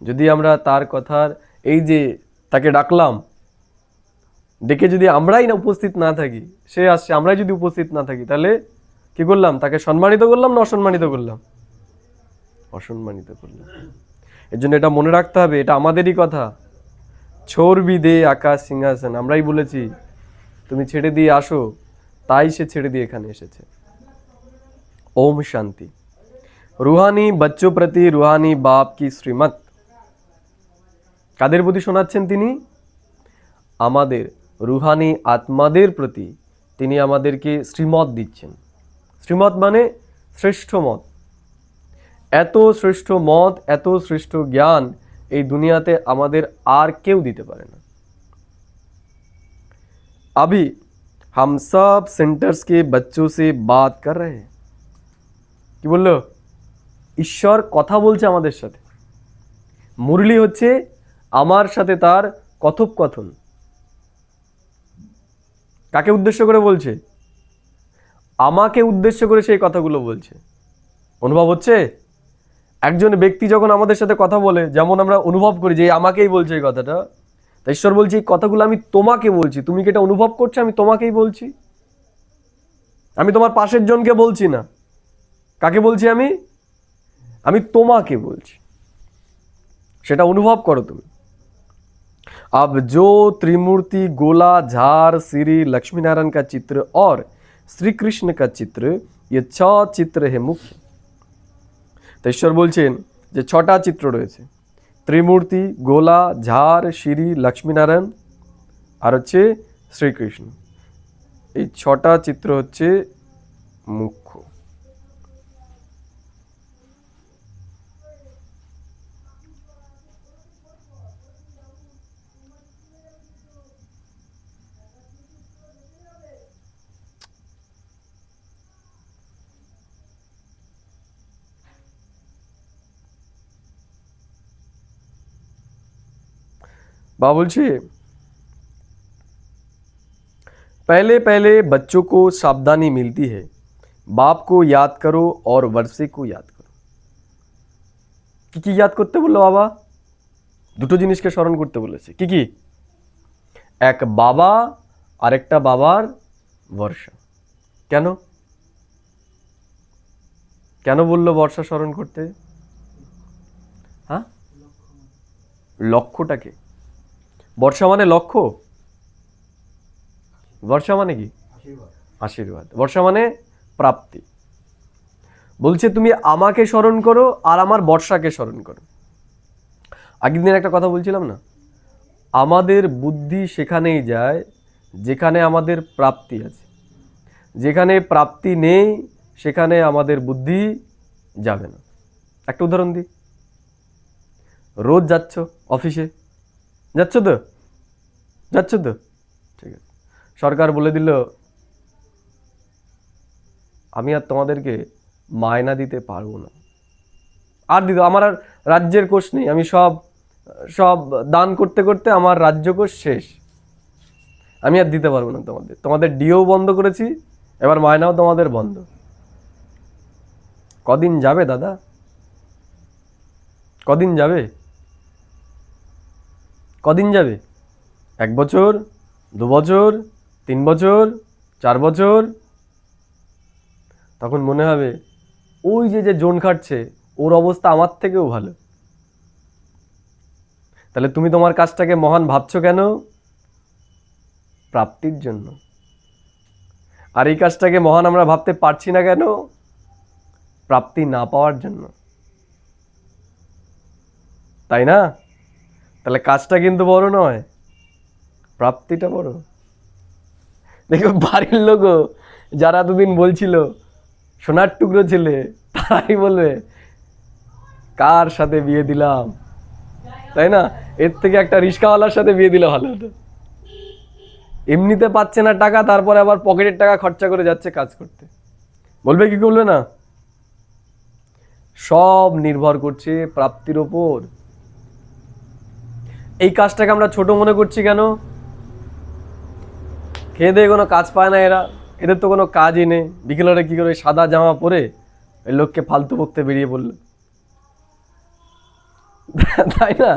যদি আমরা তার কথার এই যে তাকে ডাকলাম, ডেকে যদি আমরাই না উপস্থিত না থাকি, সে আসছে আমরাই যদি উপস্থিত না থাকি, তাহলে কি করলাম? তাকে সম্মানিত করলাম না অসম্মানিত করলাম? অসম্মানিত করলাম। এর জন্য এটা মনে রাখতে হবে, এটা আমাদেরই কথা। ছোড় বি দে আকাশ সিংহাসন, আমরাই বলেছি তুমি ছেড়ে দিয়ে আসো, তাই সে ছেড়ে দিয়ে এখানে এসেছে। ओम शांति। रूहानी बच्चों प्रति रूहानी बाप की श्रीमत কাদের প্রতি শোনাচ্ছেন তিনি? আমাদের রুহানি আত্মাদের প্রতি তিনি আমাদেরকে শ্রীমত দিচ্ছেন। শ্রীমত মানে শ্রেষ্ঠ মত। এত শ্রেষ্ঠ মত, এত শ্রেষ্ঠ জ্ঞান এই দুনিয়াতে আমাদের আর কেউ দিতে পারে না। अभी हम सब सेंटर्स के बच्चों से बात कर रहे हैं। কি বললো? ঈশ্বর কথা বলছে আমাদের সাথে। মুরলি হচ্ছে আমার সাথে তার কথোপকথন। কাকে উদ্দেশ্য করে বলছে? আমাকে উদ্দেশ্য করে সেই কথাগুলো বলছে। অনুভব হচ্ছে? একজন ব্যক্তি যখন আমাদের সাথে কথা বলে, যেমন আমরা অনুভব করি যে আমাকেই বলছে এই কথাটা, তাই ঈশ্বর বলছে এই কথাগুলো আমি তোমাকে বলছি। তুমি কি এটা অনুভব করছো? আমি তোমাকেই বলছি। আমি তোমার পাশের জনকে বলছি না। কাকে বলছি আমি? আমি তোমাকে বলছি। সেটা অনুভব করো তুমি। अब जो त्रिमूर्ति गोला झार श्री लक्ष्मी नारायण का चित्र और श्री कृष्ण का चित्र, ये 6 चित्र है मुख्य। तो ईश्वर बोलছেন যে 6টা চিত্র রয়েছে, ত্রিমূর্তি, গোলা, ঝাড়, শ্রী লক্ষ্মী নারায়ণ আর হচ্ছে শ্রীকৃষ্ণ। এই 6টা চিত্র হচ্ছে মুখ্য। बाबा बोलছে पहले पहले बच्चों को सावधानी मिलती है, बाप को याद करो और वर्षे को याद करो। কি याद করতে বললো বাবা? দুটো জিনিসকে স্মরণ করতে বলেছে। কি কি? এক বাবা আর একটা বাবার বর্ষা। কেন কেন বললো বর্ষা স্মরণ করতে? হ্যাঁ, লক্ষ্যটাকে। বর্ষা মানে লক্ষ্য, বর্ষা মানে কি? আশীর্বাদ। বর্ষা মানে প্রাপ্তি। বলছে তুমি আমাকে স্মরণ করো আর আমার বর্ষাকে স্মরণ করো। আগের দিন একটা কথা বলছিলাম না, আমাদের বুদ্ধি সেখানেই যায় যেখানে আমাদের প্রাপ্তি আছে। যেখানে প্রাপ্তি নেই সেখানে আমাদের বুদ্ধি যাবে না। একটা উদাহরণ দিই। রোজ যাচ্ছ অফিসে, যাচ্ছ তো? যাচ্ছ তো? ঠিক আছে। সরকার বলে দিল আমি আর তোমাদেরকে মায়না দিতে পারবো না। আর দিত আমার আর রাজ্যের কোষ নেই, আমি সব সব দান করতে করতে আমার রাজ্য কোষ শেষ, আমি আর দিতে পারবো না তোমাদের। তোমাদের ডিও বন্ধ করেছি, এবার মায়নাও তোমাদের বন্ধ। কদিন যাবে দাদা? কদিন যাবে? কদিন যাবে? 1 বছর, 2 বছর, 3 বছর, 4 বছর? তখন মনে হবে ওই যে যে জোন খাটছে ওর অবস্থা আমার থেকেও ভালো। তাহলে তুমি তোমার কাজটাকে মহান ভাবছো কেন? প্রাপ্তির জন্য। আর এই কাজটাকে মহান আমরা ভাবতে পারছি না কেন? প্রাপ্তি না পাওয়ার জন্য, তাই না? তাহলে কাজটা কিন্তু বড় নয়, প্রাপ্তিটা বড়। দেখো বাড়ির লোকও যারা দুদিন বলছিল সোনার টুকরো ছেলে, তারাই বলবে কার সাথে বিয়ে দিলাম, তাই না? এর থেকে একটা রিক্সাওয়ালার সাথে বিয়ে দিলে ভালো হতো। এমনিতে পাচ্ছে না টাকা, তারপরে আবার পকেটের টাকা খরচা করে যাচ্ছে কাজ করতে। বলবে কি বলবে না? সব নির্ভর করছে প্রাপ্তির ওপর। এই কাজটাকে আমরা ছোট মনে করছি কেন? খেয়ে দিয়ে কোনো কাজ পায় না এরা, এদের তো কোনো কাজই নেই। বিকেলে কি করে সাদা জামা পরে ওই লোককে ফালতু বকতে বেরিয়ে পড়লো। তাই না?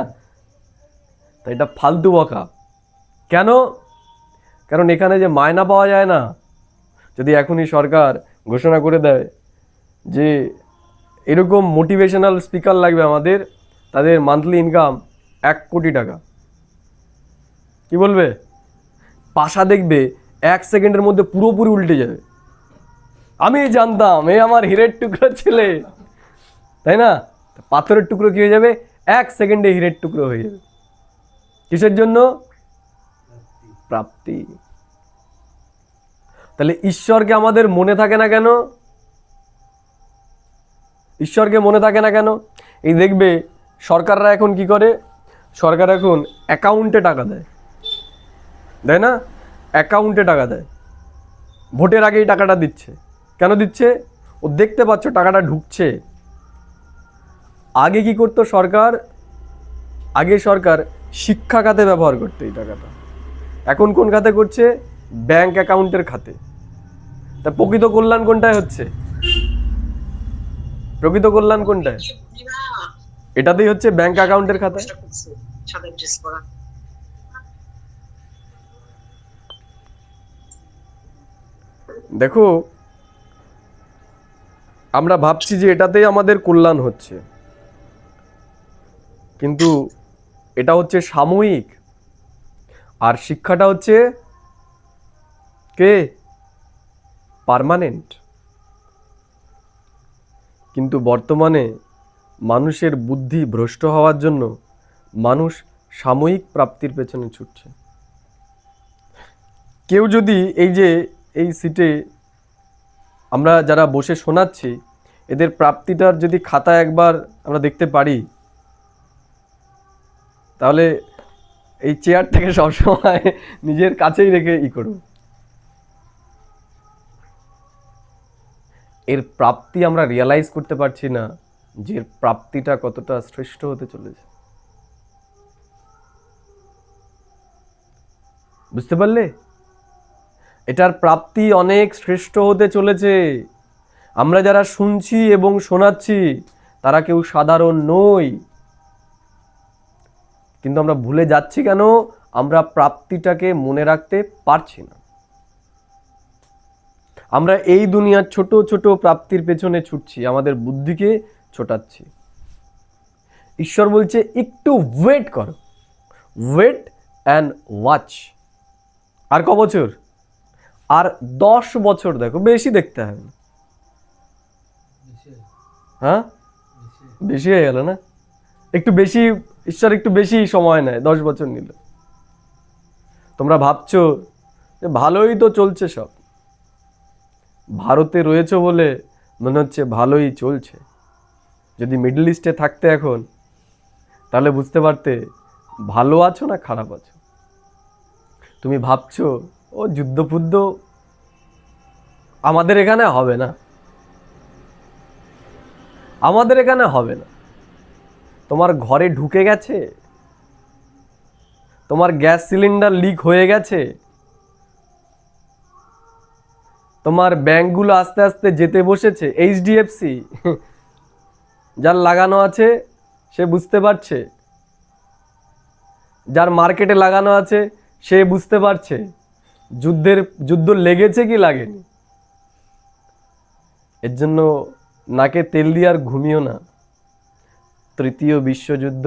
তাই এটা ফালতু বকা। কেন? কারণ এখানে যে মায়না পাওয়া যায় না, যদি এখনই সরকার ঘোষণা করে দেয় যে এরকম মোটিভেশনাল স্পিকার লাগবে আমাদের, তাদের মান্থলি ইনকাম 1 কোটি টাকা, কি বলবে? পাশা দেখবে 1 সেকেন্ডের মধ্যে পুরোপুরি উল্টে যাবে। আমি জানতাম এ আমার হীরের টুকরো ছেলে, তাই না? পাথরের টুকরো কি হয়ে যাবে? 1 সেকেন্ডে হীরের টুকরো হয়ে যাবে। কিসের জন্য? প্রাপ্তি। তাহলে ঈশ্বরকে আমাদের মনে থাকে না কেন? ঈশ্বরকে মনে থাকে না কেন? এই দেখবে সরকাররা এখন কি করে, সরকার এখন অ্যাকাউন্টে টাকা দেয়, দেয় না? অ্যাকাউন্টে টাকা দেয়, ভোটের আগেই টাকাটা দিচ্ছে। কেন দিচ্ছে? ও দেখতে পাচ্ছ টাকাটা ঢুকছে। আগে কি করতো সরকার? আগে সরকার শিক্ষা খাতে ব্যবহার করতো এই টাকাটা, এখন কোন খাতে করছে? ব্যাংক অ্যাকাউন্টের খাতে। তা প্রকৃত কল্যাণ কোনটায় হচ্ছে? প্রকৃত কল্যাণ কোনটায়? এটাতেই হচ্ছে, ব্যাংক অ্যাকাউন্টের খাতায়। দেখো, আমরা ভাবছি যে এটাতেই আমাদের কল্যাণ হচ্ছে, কিন্তু এটা হচ্ছে সাময়িক, আর শিক্ষাটা হচ্ছে কে? পার্মানেন্ট। কিন্তু বর্তমানে মানুষের বুদ্ধি ভ্রষ্ট হওয়ার জন্য মানুষ সাময়িক প্রাপ্তির পেছনে ছুটছে। কেউ যদি এই সিটে আমরা যারা বসে শোনাচ্ছি, এদের প্রাপ্তিটার যদি খাতা একবার আমরা দেখতে পারি, তাহলে এই চেয়ারটাকে সবসময় নিজের কাছেই রেখে করব। এর প্রাপ্তি আমরা রিয়ালাইজ করতে পারছি না যে এর প্রাপ্তিটা কতটা শ্রেষ্ঠ হতে চলেছে। বুঝতে পারলে? এটার প্রাপ্তি অনেক শ্রেষ্ঠ হতে চলেছে। আমরা যারা শুনছি এবং শোনাচ্ছি তারা কেউ সাধারণ নই, কিন্তু আমরা ভুলে যাচ্ছি কেন? আমরা প্রাপ্তিটাকে মনে রাখতে পারছি না। আমরা এই দুনিয়ার ছোট ছোট প্রাপ্তির পেছনে ছুটছি, আমাদের বুদ্ধিকে ছোটাচ্ছি। ঈশ্বর বলছে একটু ওয়েট করো, ওয়েট অ্যান্ড ওয়াচ। আর ক বছর? আর 10 বছর দেখো, বেশি দেখতে হবে না। হ্যাঁ, বেশি হয়ে গেল না? একটু বেশি, ঈশ্বর একটু বেশি সময় নেয়, 10 বছর নিল। তোমরা ভাবছো যে ভালোই তো চলছে সব, ভারতে রয়েছে বলে মনে হচ্ছে ভালোই চলছে। যদি মিডল ইস্টে থাকতে এখন, তাহলে বুঝতে পারতে ভালো আছো না খারাপ আছো। তুমি ভাবছো ও যুদ্ধ ফুদ্ধ আমাদের এখানে হবে না, আমাদের এখানে হবে না। তোমার ঘরে ঢুকে গেছে, তোমার গ্যাস সিলিন্ডার লিক হয়ে গেছে, তোমার ব্যাংকগুলো আস্তে আস্তে যেতে বসেছে। এইচডিএফসি যার লাগানো আছে সে বুঝতে পারছে, যার মার্কেটে লাগানো আছে সে বুঝতে পারছে যুদ্ধ লেগেছে কি লাগেনি। এর জন্য নাকে তেল দিয়ে আর ঘুমিও না, তৃতীয় বিশ্বযুদ্ধ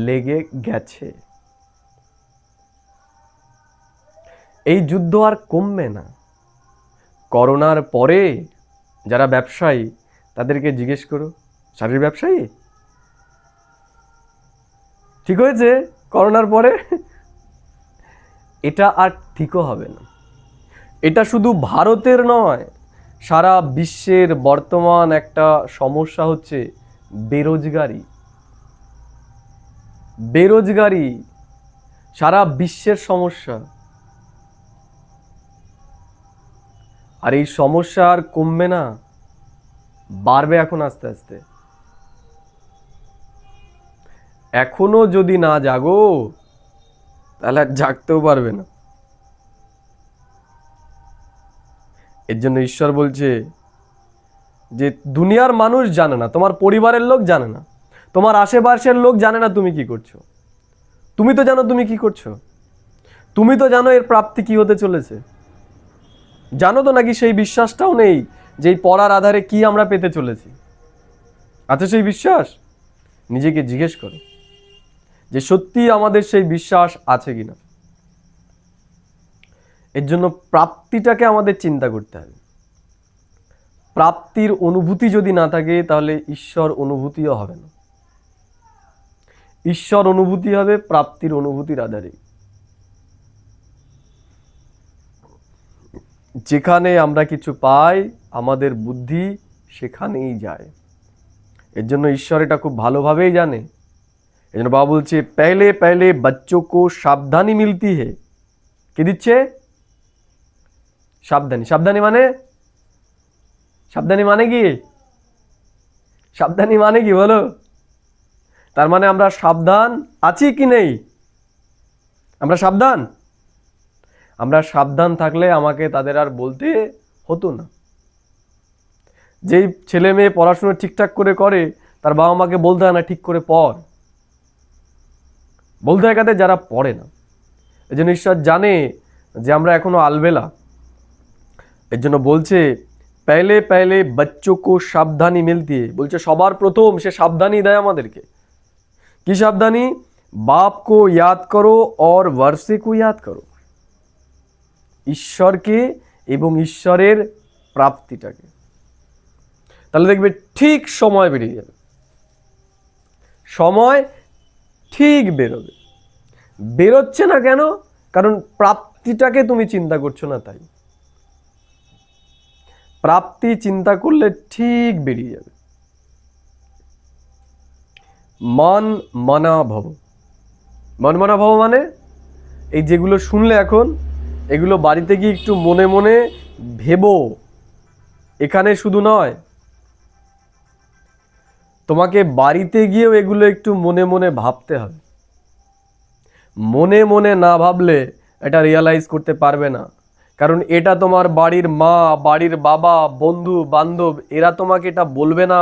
লেগে গেছে। এই যুদ্ধ আর কমবে না। করোনার পরে যারা ব্যবসায়ী তাদেরকে জিজ্ঞেস করো, শাড়ির ব্যবসায়ী ঠিক হয়েছে করোনার পরে? এটা আর ঠিকও হবে না। এটা শুধু ভারতের নয়, সারা বিশ্বের বর্তমান একটা সমস্যা হচ্ছে বেরোজগারি। বেরোজগারি সারা বিশ্বের সমস্যা, আর এই সমস্যা আর কমবে না, বাড়বে এখন আস্তে আস্তে। এখনো যদি না জাগো তাহলে আর জাগতেও পারবে না। এর জন্য ঈশ্বর বলছে যে দুনিয়ার মানুষ জানে না, তোমার পরিবারের লোক জানে না, তোমার আশেপাশের লোক জানে না তুমি কি করছো, তুমি তো জানো তুমি কি করছো, তুমি তো জানো এর প্রাপ্তি কি হতে চলেছে। জানো তো নাকি সেই বিশ্বাসটাও নেই যে এই পড়ার আধারে কি আমরা পেতে চলেছি? আছে সেই বিশ্বাস? নিজেকে জিজ্ঞেস করো যে সত্যি আমাদের সেই বিশ্বাস আছে কিনা। এর জন্য প্রাপ্তিটাকে আমাদের চিন্তা করতে হবে। প্রাপ্তির অনুভূতি যদি না থাকে তাহলে ঈশ্বর অনুভূতিও হবে না। ঈশ্বর অনুভূতি হবে প্রাপ্তির অনুভূতির আধারে। যেখানে আমরা কিছু পাই আমাদের বুদ্ধি সেখানেই যায়। এর জন্য ঈশ্বর এটা খুব ভালোভাবেই জানে। এই জন্য বাবা বলছে পেলে পেলে বাচ্চো কো সাবধানী মিলতি হে। কি দিচ্ছে? সাবধানী। সাবধানী মানে, সাবধানী মানে কি? সাবধানী মানে কি বলো? তার মানে আমরা সাবধান আছি কি নেই? আমরা সাবধান। আমরা সাবধান থাকলে আমাকে তাদের আর বলতে হতো না। যেই ছেলে মেয়ে পড়াশোনা ঠিকঠাক করে তার বাবা মাকে বলতে হয় না ঠিক করে পড়, বলতে হয় কাদের যারা পড়ে না। এই জন্য ঈশ্বর জানে যে আমরা এখনো আলবেলা। এর জন্য বলছে পেলে পেলে বচ্চো কো সাবধানী মিলতি है। বলছে সবার প্রথম সে সাবধানী দেয় আমাদেরকে। কি সাবধানী? বাপ কো ইয়াদ করো और वर्षे को याद करो। ঈশ্বরকে এবং ঈশ্বরের প্রাপ্তিটাকে। তাহলে দেখবে ঠিক সময় বেরিয়ে যাবে, সময় ঠিক বেরোবে। বেরোচ্ছে না কেন? কারণ প্রাপ্তিটাকে তুমি চিন্তা করছো না। তাই প্রাপ্তি চিন্তা করলে ঠিক বেরিয়ে যাবে। মন মনা ভব। মন মনা ভব মানে এই যেগুলো শুনলে এখন, এগুলো বাড়িতে গিয়ে একটু মনে মনে ভেবো। এখানে শুধু নয়, তোমাকে বাড়িতে গিয়েও এগুলো একটু মনে মনে ভাবতে হবে। মনে মনে না ভাবলে এটা রিয়ালাইজ করতে পারবে না। কারণ এটা তোমার বাড়ির মা, বাড়ির বাবা, বন্ধু বান্ধব এরা তোমাকে এটা বলবে না।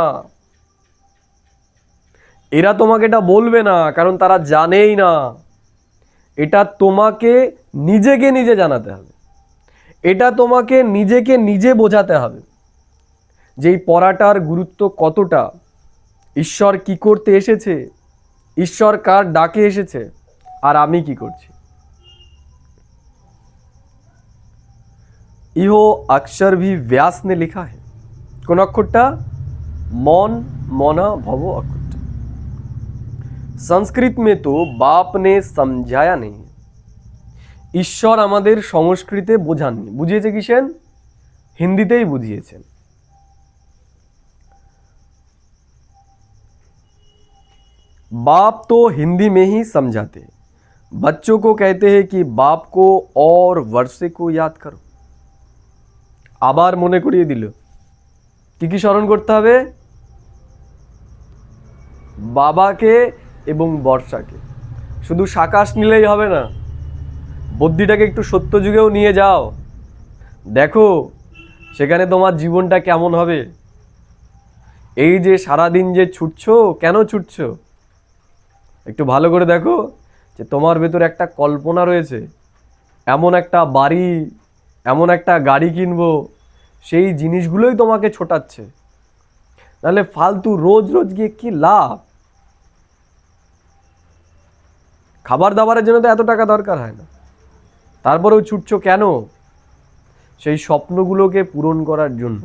এরা তোমাকে এটা বলবে না কারণ তারা জানেই না। এটা তোমাকে নিজেকে নিজে জানাতে হবে। এটা তোমাকে নিজেকে নিজে বোঝাতে হবে যে এই পড়াটার গুরুত্ব কতটা, ঈশ্বর কি করতে এসেছে, ঈশ্বর কার ডাকে এসেছে, আর আমি কি করছি। ইহো অক্ষর ভি व्यास ने लिखा है। কোন অক্ষরটা? মন মনা ভব অক্ষরটা। সংস্কৃত में तो बाप ने समझाया नहीं। ঈশ্বর আমাদের সংস্কৃতে বোঝাননি। বুঝিয়েছে কিসেন? হিন্দিতেই বুঝিয়েছেন। बाप तो हिंदी में ही समझाते हैं। बच्चों को कहते हैं कि बाप को और वर्षे को याद करो। আবার মনে করিয়ে দিল কি কি স্মরণ করতে হবে? বাবাকে এবং বর্ষাকে। শুধু সাকাশ নিলেই হবে না, বুদ্ধিটাকে একটু সত্য যুগেও নিয়ে যাও। দেখো সেখানে তোমার জীবনটা কেমন হবে। এই যে সারাদিন যে ছুটছো, কেন ছুটছো? একটু ভালো করে দেখো যে তোমার ভেতর একটা কল্পনা রয়েছে, এমন একটা বাড়ি, এমন একটা গাড়ি কিনবো, সেই জিনিসগুলোই তোমাকে ছোটাচ্ছে। তাহলে ফালতু রোজ রোজ গিয়ে কি লাভ? খাবার দাবারের জন্য তো এত টাকা দরকার হয় না, তারপরেও ছুটছো কেন? সেই স্বপ্নগুলোকে পূরণ করার জন্য।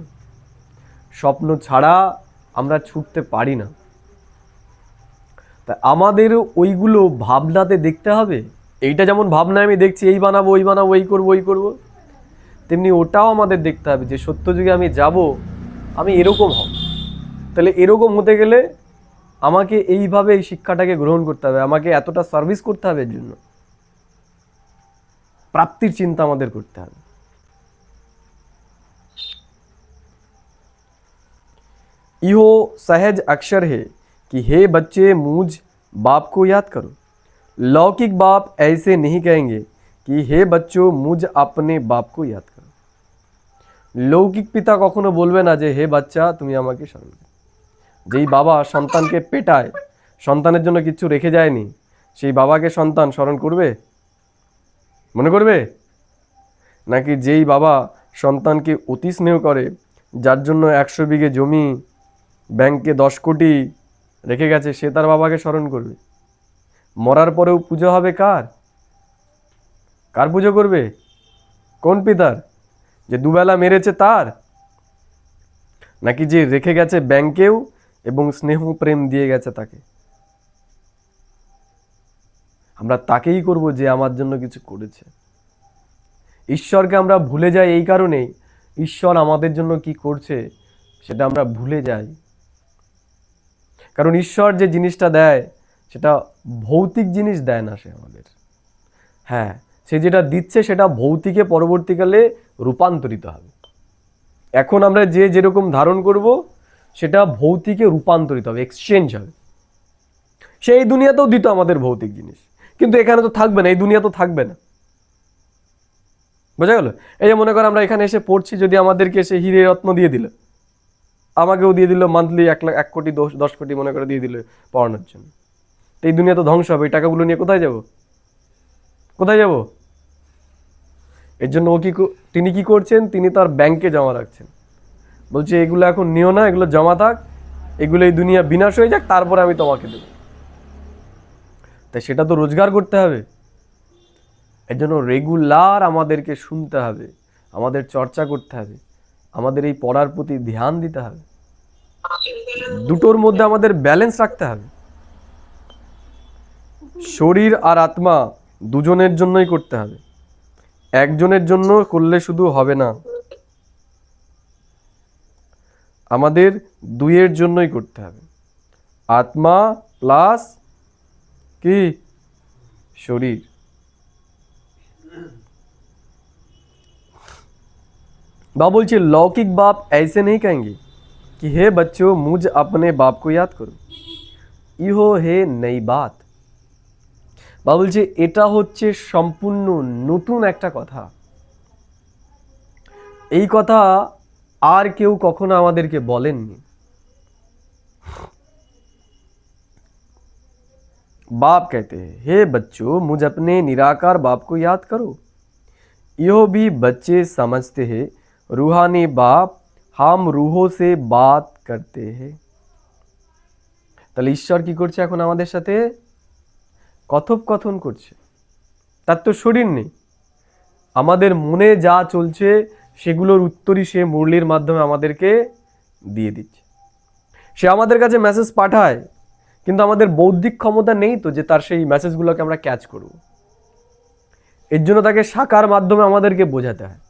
স্বপ্ন ছাড়া আমরা ছুটতে পারি না। তা আমাদের ওইগুলো ভাবনাতে দেখতে হবে। এইটা যেমন ভাবনায় আমি দেখছি এই বানাবো, ওই বানাবো, এই করবো, ওই করবো, তেমনি ওটাও আমাদের দেখতে হবে যে সত্য যুগে আমি যাব, আমি এরকম হব। তাহলে এরকম হতে গেলে আমাকে এইভাবে এই শিক্ষাটাকে গ্রহণ করতে হবে, আমাকে এতটা সার্ভিস করতে হবে। এর জন্য প্রাপ্তির চিন্তা আমাদের করতে হবে। इहो सहज अक्षर है कि हे बच्चे मुझ बाप को याद करो। लौकिक बाप ऐसे नहीं कहेंगे कि हे बच्चों मुझ अपने बाप को याद करो। লৌকিক পিতা কখনো বলবে না যে হে বাচ্চা তুমি আমাকে স্মরণ করো। যেই বাবা সন্তানকে পেটায় সন্তানের জন্য কিছু রেখে যায়নি, সেই বাবাকে সন্তান স্মরণ করবে, মনে করবে? নাকি যেই বাবা সন্তানকে অতি স্নেহ করে, যার জন্য 100 বিঘে জমি, ব্যাংকে 10 কোটি রেখে গেছে, সে তার বাবাকে স্মরণ করবে? মরার পরেও পুজো হবে কার? কার পুজো করবে? কোন পিতার? যে দুবেলা মেরেছে তার? নাকি যে রেখে গেছে ব্যাংকেও এবং স্নেহ প্রেম দিয়ে গেছে তাকে? আমরা তাকেই করব যে আমার জন্য কিছু করেছে। ঈশ্বরকে আমরা ভুলে যাই এই কারণেই, ঈশ্বর আমাদের জন্য কি করছে সেটা আমরা ভুলে যাই। কারণ ঈশ্বর যে জিনিসটা দেয় সেটা ভৌতিক জিনিস দেয় না সে আমাদের। হ্যাঁ, সে যেটা দিচ্ছে সেটা ভৌতিকে পরবর্তীকালে রূপান্তরিত হবে। এখন আমরা যে যেরকম ধারণ করব সেটা ভৌতিকে রূপান্তরিত হবে, এক্সচেঞ্জ হবে। সেই দুনিয়াতেও দিত আমাদের ভৌতিক জিনিস, কিন্তু এখানে তো থাকবে না, এই দুনিয়া তো থাকবে না। বোঝা গেল? এই যে মনে করো আমরা এখানে এসে পড়ছি, যদি আমাদেরকে এসে হিরে রত্ন দিয়ে দিল, আমাকেও দিয়ে দিল মান্থলি 1 কোটি 10 কোটি মনে করে দিয়ে দিল পড়ানোর জন্য, তো এই দুনিয়া তো ধ্বংস হবে। এই টাকাগুলো নিয়ে কোথায় যাব? কোথায় যাব? এর জন্য তিনি কি করছেন? তিনি তার ব্যাংকে জমা রাখছেন, বলছে এগুলো এখন নিও না, এগুলো জমা থাক, এগুলো এই দুনিয়া বিনাশ হয়ে যাক, তারপরে আমি তোমাকে দেব। তাই সেটা তো রোজগার করতে হবে। এর জন্য রেগুলার আমাদেরকে শুনতে হবে, আমাদের চর্চা করতে হবে, আমাদের এই পড়ার প্রতি ধ্যান দিতে হবে, দুটোর মধ্যে আমাদের ব্যালেন্স রাখতে হবে। শরীর আর আত্মা দুজনের জন্যই করতে হবে, একজনের জন্য করলে শুধু হবে না, আমাদের দুইয়ের জন্যই করতে হবে। আত্মা প্লাস কি শরীর। बाप बोलছে लौकिक बाप ऐसे नहीं कहेंगे कि हे बच्चों मुझ अपने बाप को याद करो, ইহো হে নই বাত। বাবা বলছে এটা হচ্ছে সম্পূর্ণ নতুন একটা কথা। এই কথা আর কেউ কখনো আমাদেরকে বলেননি। बाप कहते हैं हे बच्चों मुझ अपने निराकार बाप को याद करो, यो भी बच्चे समझते हैं रूहानी बाप हम रूहों से बात करते हैं। তাহলে ঈশ্বর কি করছে? এখন আমাদের সাথে কথোপকথন করছে। তার তো শরীর নেই, আমাদের মনে যা চলছে সেগুলোর উত্তরই সে মুরলির মাধ্যমে আমাদেরকে দিয়ে দিচ্ছে। সে আমাদের কাছে মেসেজ পাঠায়, কিন্তু আমাদের বৌদ্ধিক ক্ষমতা নেই তো যে তার সেই মেসেজগুলোকে আমরা ক্যাচ করব। এর জন্য তাকে শাখার মাধ্যমে আমাদেরকে বোঝাতে হয়।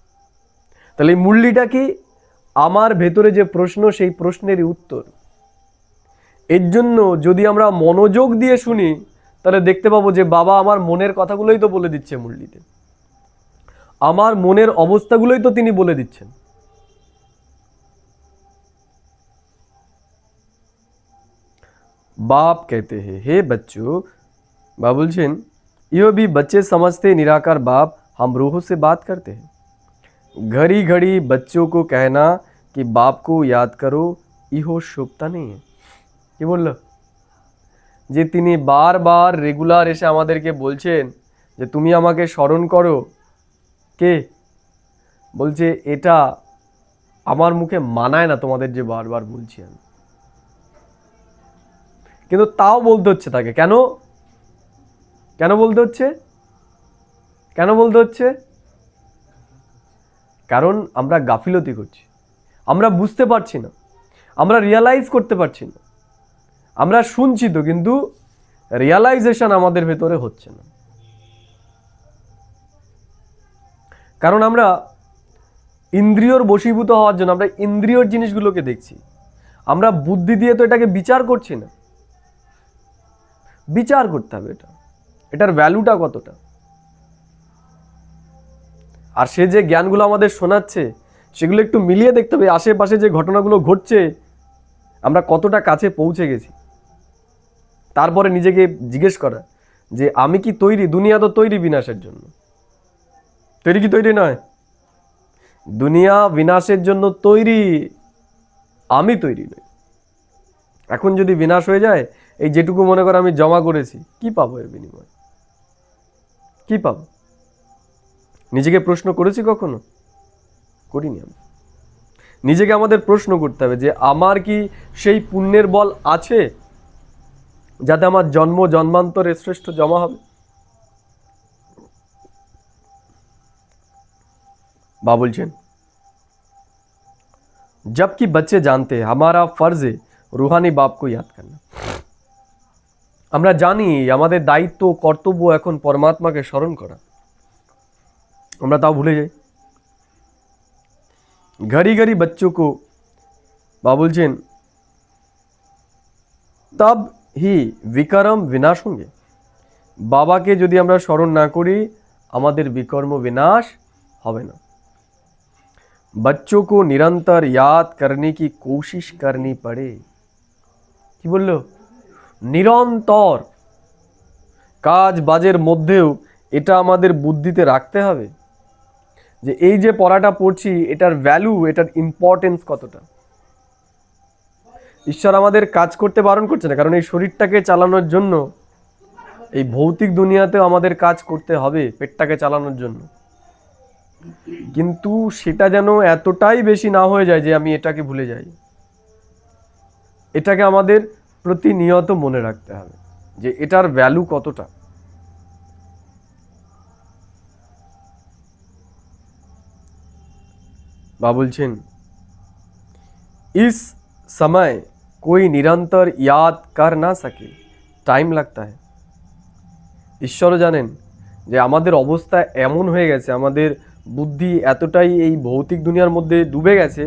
তাহলে এই মুরলিটা কি? আমার ভেতরে যে প্রশ্ন, সেই প্রশ্নেরই উত্তর। এর জন্য যদি আমরা মনোযোগ দিয়ে শুনি তাহলে দেখতে পাবো যে বাবা আমার মনের কথাগুলোই তো বলে দিচ্ছে মুরলিতে, আমার মনের অবস্থাগুলোই তো তিনি বলে দিচ্ছেন। बाप कहते हैं हे बच्चों, बाप बोलছেন यो भी बच्चे समझते निराकार बाप हम रूहों से बात करते हैं, घड़ी घड़ी बच्चों को कहना कि बाप को याद करो इहो शोभता नहीं है। কি বললো? যে তিনি বারবার রেগুলার এসে আমাদেরকে বলছেন যে তুমি আমাকে স্মরণ করো। কে বলছে? এটা আমার মুখে মানায় না তোমাদের যে বারবার বলছি আমি, কিন্তু তাও বলতে হচ্ছে তাকে। কেন? কেন বলতে হচ্ছে? কেন বলতে হচ্ছে? কারণ আমরা গাফিলতি করছি, আমরা বুঝতে পারছি না, আমরা রিয়ালাইজ করতে পারছি না। আমরা শুনছি তো, কিন্তু রিয়ালাইজেশন আমাদের ভেতরে হচ্ছে না। কারণ আমরা ইন্দ্রিয়র বশীভূত হওয়ার জন্য আমরা ইন্দ্রিয়র জিনিসগুলোকে দেখছি, আমরা বুদ্ধি দিয়ে তো এটাকে বিচার করছি না। বিচার করতে হবে এটার ভ্যালুটা কতটা। আর সে যে জ্ঞানগুলো আমাদের শোনাচ্ছে সেগুলো একটু মিলিয়ে দেখতে হবে, আশেপাশে যে ঘটনাগুলো ঘটছে আমরা কতটা কাছে পৌঁছে গেছি। তারপরে নিজেকে জিজ্ঞেস করা যে আমি কি তৈরি? দুনিয়া তো তৈরি বিনাশের জন্য, তৈরি কি তৈরি নয়? দুনিয়া বিনাশের জন্য তৈরি, আমি তৈরি নই। এখন যদি বিনাশ হয়ে যায় এই যেটুকু মনে করো আমি জমা করেছি, কি পাবো এর বিনিময়ে? কি পাবো? নিজেকে প্রশ্ন করেছি কখনো? করিনি আমি। নিজেকে আমাদের প্রশ্ন করতে হবে যে আমার কি সেই পুণ্যের বল আছে যাতে আমার জন্ম জন্মান্তরের শ্রেষ্ঠ জমা হবে? বা বলছেন जबकि बच्चे जानते हैं हमारा फर्ज है रूहानी बाप को याद करना। আমরা জানি আমাদের দায়িত্ব কর্তব্য এখন পরমাত্মাকে স্মরণ করা, আমরা তাও ভুলে যাই। घड़ी घड़ी बच्चों को বা বলছেন तब ही विकर्म विनाश होंगे। বাবাকে যদি আমরা স্মরণ না করি আমাদের বিকর্ম বিনাশ হবে না। बच्चों को निरंतर याद करने की कोशिश करनी पड़े। কি বললো? নিরন্তর কাজ বাজের মধ্যেও এটা আমাদের বুদ্ধিতে রাখতে হবে যে এই যে পড়াটা পড়ছি এটার ভ্যালু, এটার ইম্পর্টেন্স কতটা। ঈশ্বর আমাদের কাজ করতে বারণ করছে না, কারণ এই শরীরটাকে চালানোর জন্য, এই ভৌতিক দুনিয়াতেও আমাদের কাজ করতে হবে পেটটাকে চালানোর জন্য, কিন্তু সেটা যেন এতটাই বেশি না হয়ে যায় যে আমি এটাকে ভুলে যাই। এটাকে আমাদের প্রতিনিয়ত মনে রাখতে হবে যে এটার ভ্যালু কতটা। বা বলছেন इस समय कोई निरंतर याद कर ना सके टाइम लगता है। ঈশ্বরও জানেন যে আমাদের অবস্থা এমন হয়ে গেছে, আমাদের বুদ্ধি এতটাই এই ভৌতিক দুনিয়ার মধ্যে ডুবে গেছে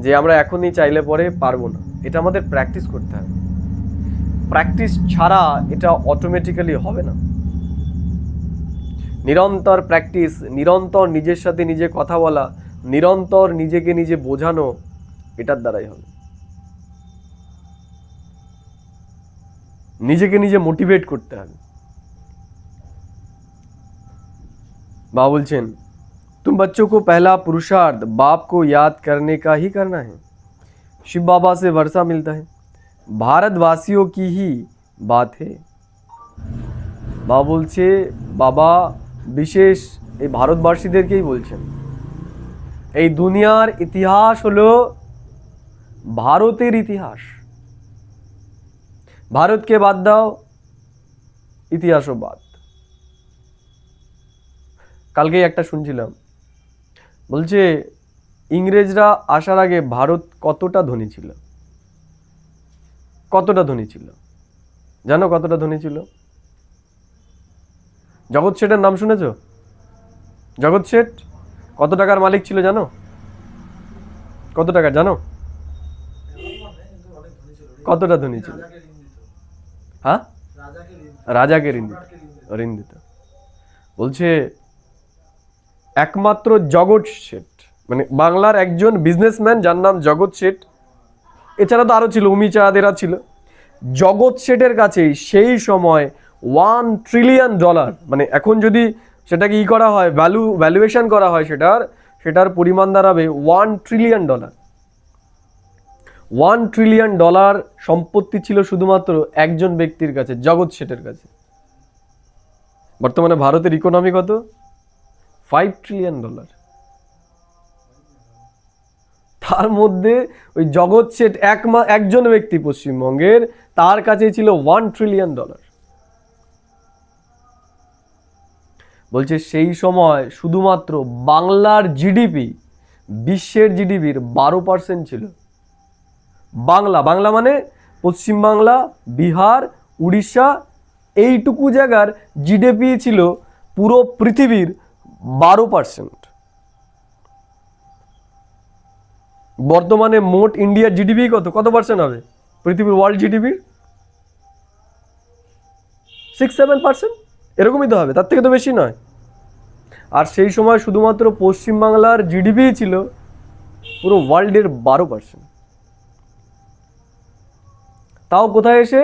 যে আমরা এখনই চাইলে পরে পারবো না। এটা আমাদের প্র্যাকটিস করতে হবে। প্র্যাকটিস ছাড়া এটা অটোমেটিক্যালি হবে না। নিরন্তর প্র্যাকটিস, নিরন্তর নিজের সাথে নিজে কথা বলা, নিরন্তর নিজেকে নিজে বোঝানো, এটার দ্বারাই হবে। নিজেকে নিজে মোটিভেট করতে হবে। बाबा बोलचेन तुम बच्चों को पहला पुरुषार्थ बाप को याद करने का ही करना है। शिव बाबा से वर्षा मिलता है, भारतवासियों की ही बात है। बाबा बोलছে বাবা বিশেষ এই ভারতবাসীদেরকেই বলছেন, এই দুনিয়ার ইতিহাস হলো ভারতের ইতিহাস। ভারতকে বাদ দাও, ইতিহাসও বাদ। কালকেই একটা শুনছিলাম, বলছে ইংরেজরা আসার আগে ভারত কতটা ধনী ছিল। কতটা ধনী ছিল জানো? কতটা ধনী ছিল? জগৎ শেঠের নাম শুনেছো? জগৎ শেঠ কত টাকার মালিক ছিল জানো? কত টাকা জানো? কতটা ধনী ছিল? হ্যাঁ, রাজাকে ঋণ দিত। বলছে একমাত্র জগৎ শেঠ, মানে বাংলার একজন বিজনেসম্যান যার নাম জগৎ শেঠ, এছাড়া তো আরও ছিল, উমিচাঁদ এরা ছিল। জগৎ শেঠের কাছেই সেই সময় $1 ট্রিলিয়ন, মানে এখন যদি সেটাকে করা হয়, ভ্যালুয়েশন করা হয়, সেটার পরিমাণ দাঁড়াবে $1 ট্রিলিয়ন। $1 ট্রিলিয়ন সম্পত্তি ছিল শুধুমাত্র একজন ব্যক্তির কাছে, জগৎ শেঠের কাছে। বর্তমানে ভারতের ইকোনমি কত? $5 ট্রিলিয়ন। তার মধ্যে ওই জগৎ শেঠ একজন ব্যক্তি পশ্চিমবঙ্গের, তার কাছে ছিল $1 ট্রিলিয়ন। বলছে সেই সময় শুধুমাত্র বাংলার জিডিপি বিশ্বের জিডিপির 12% ছিল। বাংলা মানে পশ্চিমবাংলা, বিহার, উড়িষ্যা, এইটুকু জায়গার জিডিপি ছিল পুরো পৃথিবীর 12%। বর্তমানে মোট ইন্ডিয়ার জিডিপি কত পার্সেন্ট হবে? পৃথিবীর ওয়ার্ল্ড জিডিপির 6-7%, এরকমই তো হবে, তার থেকে তো বেশি নয়। আর সেই সময় শুধুমাত্র পশ্চিমবাংলার জিডিপি ছিল পুরো ওয়ার্ল্ডের 12%। তাও কোথায় এসে?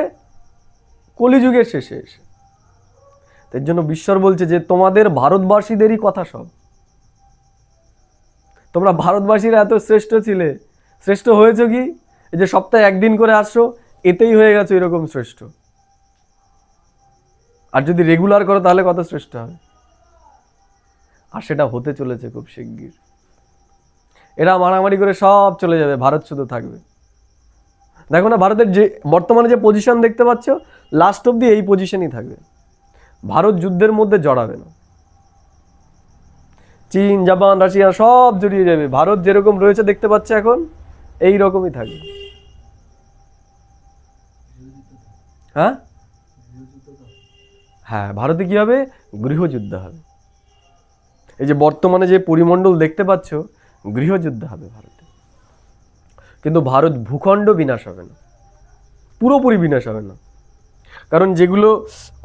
কলিযুগের শেষে এসে। এর জন্য ঈশ্বর বলছে যে তোমাদের ভারতবাসীদেরই কথা সব। তোমরা ভারতবাসীরা এত শ্রেষ্ঠ ছিলে, শ্রেষ্ঠ হয়েছে কি? এই যে সপ্তাহে একদিন করে আসছো, এতেই হয়ে গেছে এরকম শ্রেষ্ঠ। আর যদি রেগুলার করো তাহলে কত শ্রেষ্ঠ হবে। আর সেটা হতে চলেছে খুব শিগগির। এরা মারামারি করে সব চলে যাবে, ভারত শুধু থাকবে। দেখো না, ভারতের যে বর্তমানে যে পজিশন দেখতে পাচ্ছ, লাস্ট অব্দি এই পজিশনই থাকবে। ভারত যুদ্ধের মধ্যে জড়াবে না। চীন, জাপান, রাশিয়া সব জড়িয়ে যাবে। ভারত যেরকম রয়েছে দেখতে পাচ্ছে এখন, এই রকমই থাকবে। হ্যাঁ হ্যাঁ, ভারতে কি হবে? গৃহযুদ্ধ হবে। এই যে বর্তমানে যে পরিমণ্ডল দেখতে পাচ্ছ, গৃহযুদ্ধ হবে ভারতে। কিন্তু ভারত ভূখণ্ড বিনাশ হবে না, পুরোপুরি বিনাশ হবে না। কারণ যেগুলো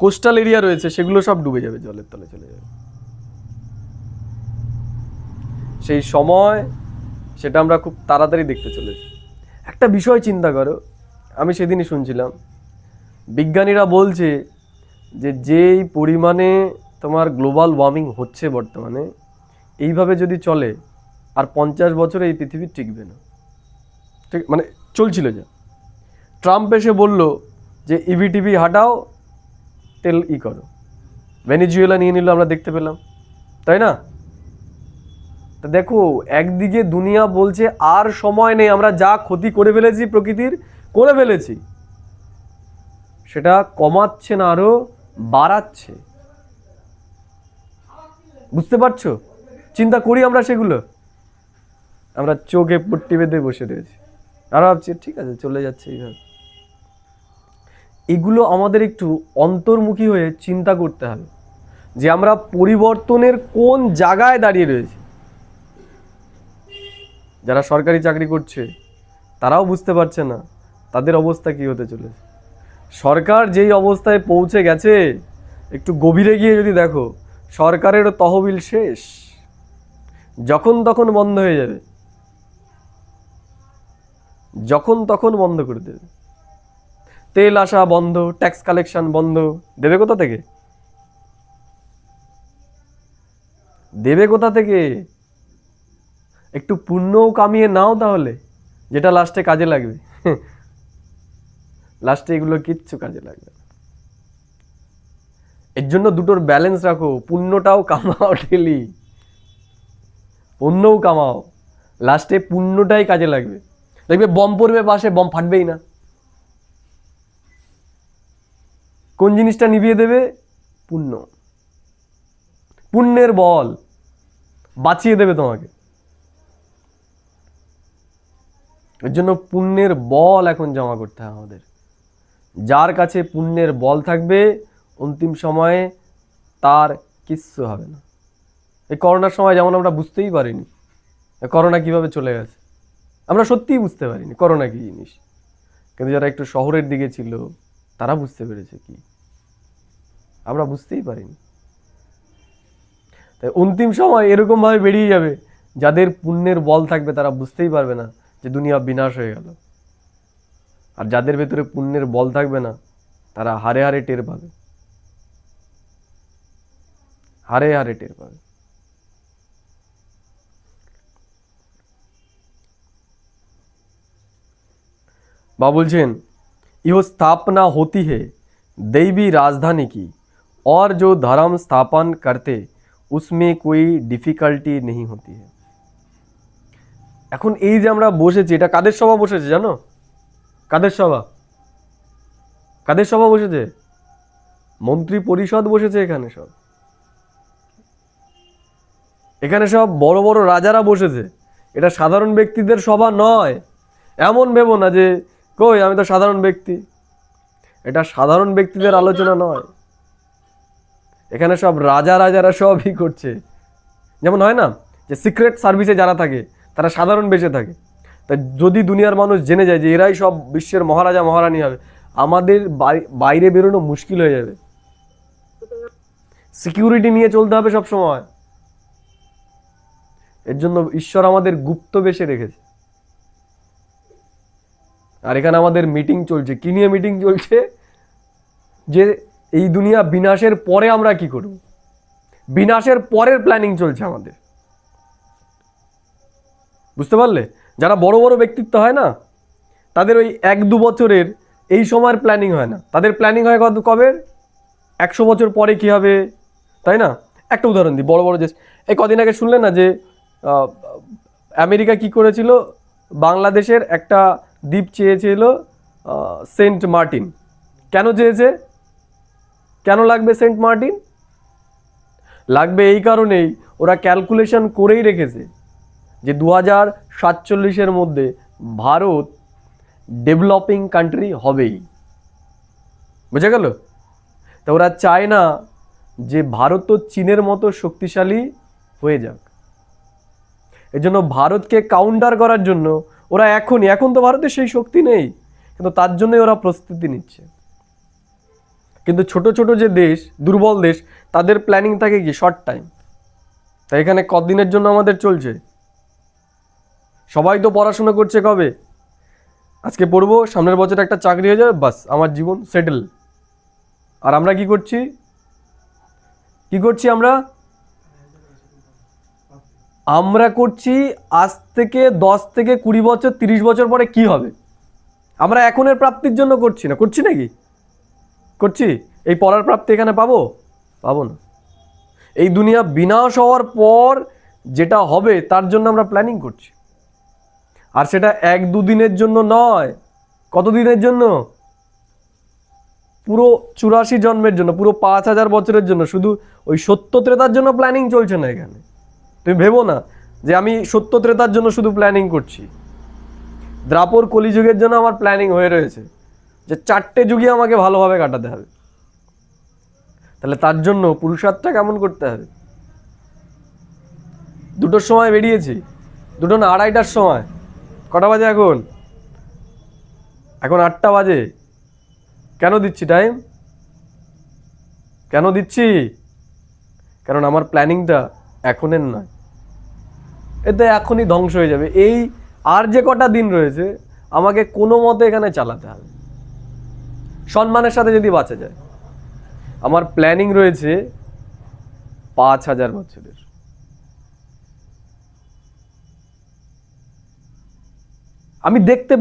কোস্টাল এরিয়া রয়েছে সেগুলো সব ডুবে যাবে, জলের তলে চলে যাবে। সেই সময় সেটা আমরা খুব তাড়াতাড়ি দেখতে চলেছি। একটা বিষয় চিন্তা করো, আমি সেদিনই শুনছিলাম, বিজ্ঞানীরা বলছে যে যেই পরিমাণে তোমার গ্লোবাল ওয়ার্মিং হচ্ছে বর্তমানে, এইভাবে যদি চলে আর 50 বছরে এই পৃথিবী টিকবে না। ঠিক মানে চলছিল যা। ট্রাম্প এসে বলল যে ইভিটিভি হাটাও, তেল করো। ভেনেজুয়েলা নিয়ে নিল, আমরা দেখতে পেলাম, তাই না? তা দেখো, একদিকে দুনিয়া বলছে আর সময় নেই, আমরা যা ক্ষতি করে ফেলেছি প্রকৃতির, করে ফেলেছি, সেটা কমাচ্ছে না, আরো বাড়াচ্ছে। বুঝতে পারছো? চিন্তা করি আমরা সেগুলো, আমরা চোখে পট্টি বেঁধে বসে রয়েছি আর ভাবছি ঠিক আছে চলে যাচ্ছে এইভাবে। এগুলো আমাদের একটু অন্তর্মুখী হয়ে চিন্তা করতে হবে যে আমরা পরিবর্তনের কোন জায়গায় দাঁড়িয়ে রয়েছি। যারা সরকারি চাকরি করছে তারাও বুঝতে পারছে না তাদের অবস্থা কি হতে চলেছে। সরকার যেই অবস্থায় পৌঁছে গেছে, একটু গভীরে গিয়ে যদি দেখো, সরকারেরও তহবিল শেষ, যখন তখন বন্ধ হয়ে যাবে, যখন তখন বন্ধ করে দেবে। তেল আসা বন্ধ, ট্যাক্স কালেকশন বন্ধ, দেবে কোথা থেকে? দেবে কোথা থেকে? একটু পুণ্যও কামিয়ে নাও তাহলে, যেটা লাস্টে কাজে লাগবে। লাস্টে এগুলো কিচ্ছু কাজে লাগবে না। এর জন্য দুটোর ব্যালেন্স রাখো, পুণ্যটাও কামাও, ডেলি পুণ্যও কামাও, লাস্টে পুণ্যটাই কাজে লাগবে। দেখবে বম পড়বে পাশে, বম ফাটবেই না। কোন জিনিসটা নিভিয়ে দেবে? পুণ্য। পুণ্যের বল বাঁচিয়ে দেবে তোমাকে। এর জন্য পুণ্যের বল এখন জমা করতে হবে আমাদের। যার কাছে পুণ্যের বল থাকবে, অন্তিম সময়ে তার কিচ্ছু হবে না। এই করোনার সময় যেমন আমরা বুঝতেই পারিনি করোনা কিভাবে চলে গেছে, আমরা সত্যিই বুঝতে পারিনি করোনা কি জিনিস, কিন্তু যারা একটু শহরের দিকে ছিল তারা বুঝতে পেরেছে কি, আমরা বুঝতেই পারিনি। তাই অন্তিম সময় এরকম ভাবে বেরিয়ে যাবে, যাদের পুণ্যের বল থাকবে তারা বুঝতেই পারবে না যে দুনিয়া বিনাশ হয়ে গেল, আর যাদের ভেতরে পুণ্যের বল থাকবে না তারা হারে হারে টের পাবে, হারে হারে টের পাবে। বা বলছেন यह स्थापना होती है दैवी राजधानी की और जो धर्म स्थापन करते उसमें कोई डिफिकाल्टी नहीं होती है। এখন এই যে আমরা বসেছি, এটা কাদের সভা বসেছে জানো? কাদের সভা? কাদের সভা বসেছে? মন্ত্রী পরিষদ বসেছে এখানে সব। এখানে সব বড় বড় রাজারা বসেছে। এটা সাধারণ ব্যক্তিদের সভা নয়। এমন ভেবো না যে কই আমি তো সাধারণ ব্যক্তি, এটা সাধারণ ব্যক্তিদের আলোচনা নয়। এখানে সব রাজারা সবই করছে। যেমন হয় না যে সিক্রেট সার্ভিসে যারা থাকে তারা সাধারণ বেঁচে থাকে, তাই যদি দুনিয়ার মানুষ জেনে যায় যে এরাই সব বিশ্বের মহারাজা মহারানী হবে, আমাদের বাইরে বেরোনো মুশকিল হয়ে যাবে। সিকিউরিটি নিয়ে চলতে হবে সব সময়। এর জন্য ঈশ্বর আমাদের গুপ্ত বেশে রেখেছে। আর এখানে আমাদের মিটিং চলছে, কি নিয়ে মিটিং চলছে? যে এই দুনিয়া বিনাশের পরে আমরা কি করব, বিনাশের পরের প্ল্যানিং চলছে আমাদের। বুঝতে পারলে? যারা বড় বড় ব্যক্তিত্ব হয় না, তাদের ওই 1-2 বছরের এই সময়ের প্ল্যানিং হয় না, তাদের প্ল্যানিং হয় কবে, 100 বছর পরে কি হবে, তাই না? একটা উদাহরণ দিই, বড় বড় দেশ, এই কদিন আগে শুনলেন না যে আমেরিকা কি করেছিল, বাংলাদেশের একটা দ্বীপ চেয়েছিল সেন্ট মার্টিন। কেন চেয়েছে, কেন লাগবে সেন্ট মার্টিন? লাগবে এই কারণেই, ওরা ক্যালকুলেশন করেই রেখেছে যে 2047-এর মধ্যে ভারত ডেভেলপিং কান্ট্রি হবেই। বুঝে গেল? তা ওরা চায় না যে ভারত তো চীনের মতো শক্তিশালী হয়ে যাক। এজন্য ভারতকে কাউন্টার করার জন্য ওরা এখন তো ভারতের সেই শক্তি নেই, কিন্তু তার জন্যই ওরা প্রস্তুতি নিচ্ছে। কিন্তু ছোট ছোট যে দেশ, দুর্বল দেশ, তাদের প্ল্যানিং থাকে কি শর্ট টাইম। তাই এখানে কতদিনের জন্য আমাদের চলছে? সবাই তো পড়াশোনা করছে কবে, আজকে পড়বো, সামনের বছর একটা চাকরি হয়ে যাবে, বাস আমার জীবন সেটেল। আর আমরা কি করছি, আমরা করছি আজ থেকে 10 থেকে 20 বছর 30 বছর পরে কি হবে, আমরা এখনের প্রাপ্তির জন্য করছি নাকি? করছি? এই পড়ার প্রাপ্তি এখানে পাবো না। এই দুনিয়া বিনাশ হওয়ার পর যেটা হবে তার জন্য আমরা প্ল্যানিং করছি। আর সেটা 1-2 দিনের জন্য নয়, কত দিনের জন্য? পুরো 84 জন্মের জন্য, পুরো 5000 বছরের জন্য। শুধু ওই সত্য ত্রেতার জন্য প্ল্যানিং চলছে না এখানে। তুমি ভেবো না যে আমি সত্য ত্রেতার জন্য শুধু প্ল্যানিং করছি। দ্রাপর কলিযুগের জন্য আমার প্ল্যানিং হয়ে রয়েছে যে 4টে যুগই আমাকে ভালোভাবে কাটাতে হবে। তাহলে তার জন্য পুরুষার্থটা কেমন করতে হবে? 2টোর সময় বেরিয়েছি, 2টো না 2:30টার সময়। কটা বাজে এখন? এখন 8টা বাজে। কেন দিচ্ছি টাইম? কেন দিচ্ছি? কারণ আমার প্ল্যানিংটা এখনের নয়, এতে এখনই ধ্বংস হয়ে যাবে। এই আর যে কটা দিন রয়েছে আমাকে কোনো মতে এখানে চালাতে হবে, সম্মানের সাথে যদি বাঁচা যায়। আমার প্ল্যানিং রয়েছে 5000 বছরের। আমি দেখতে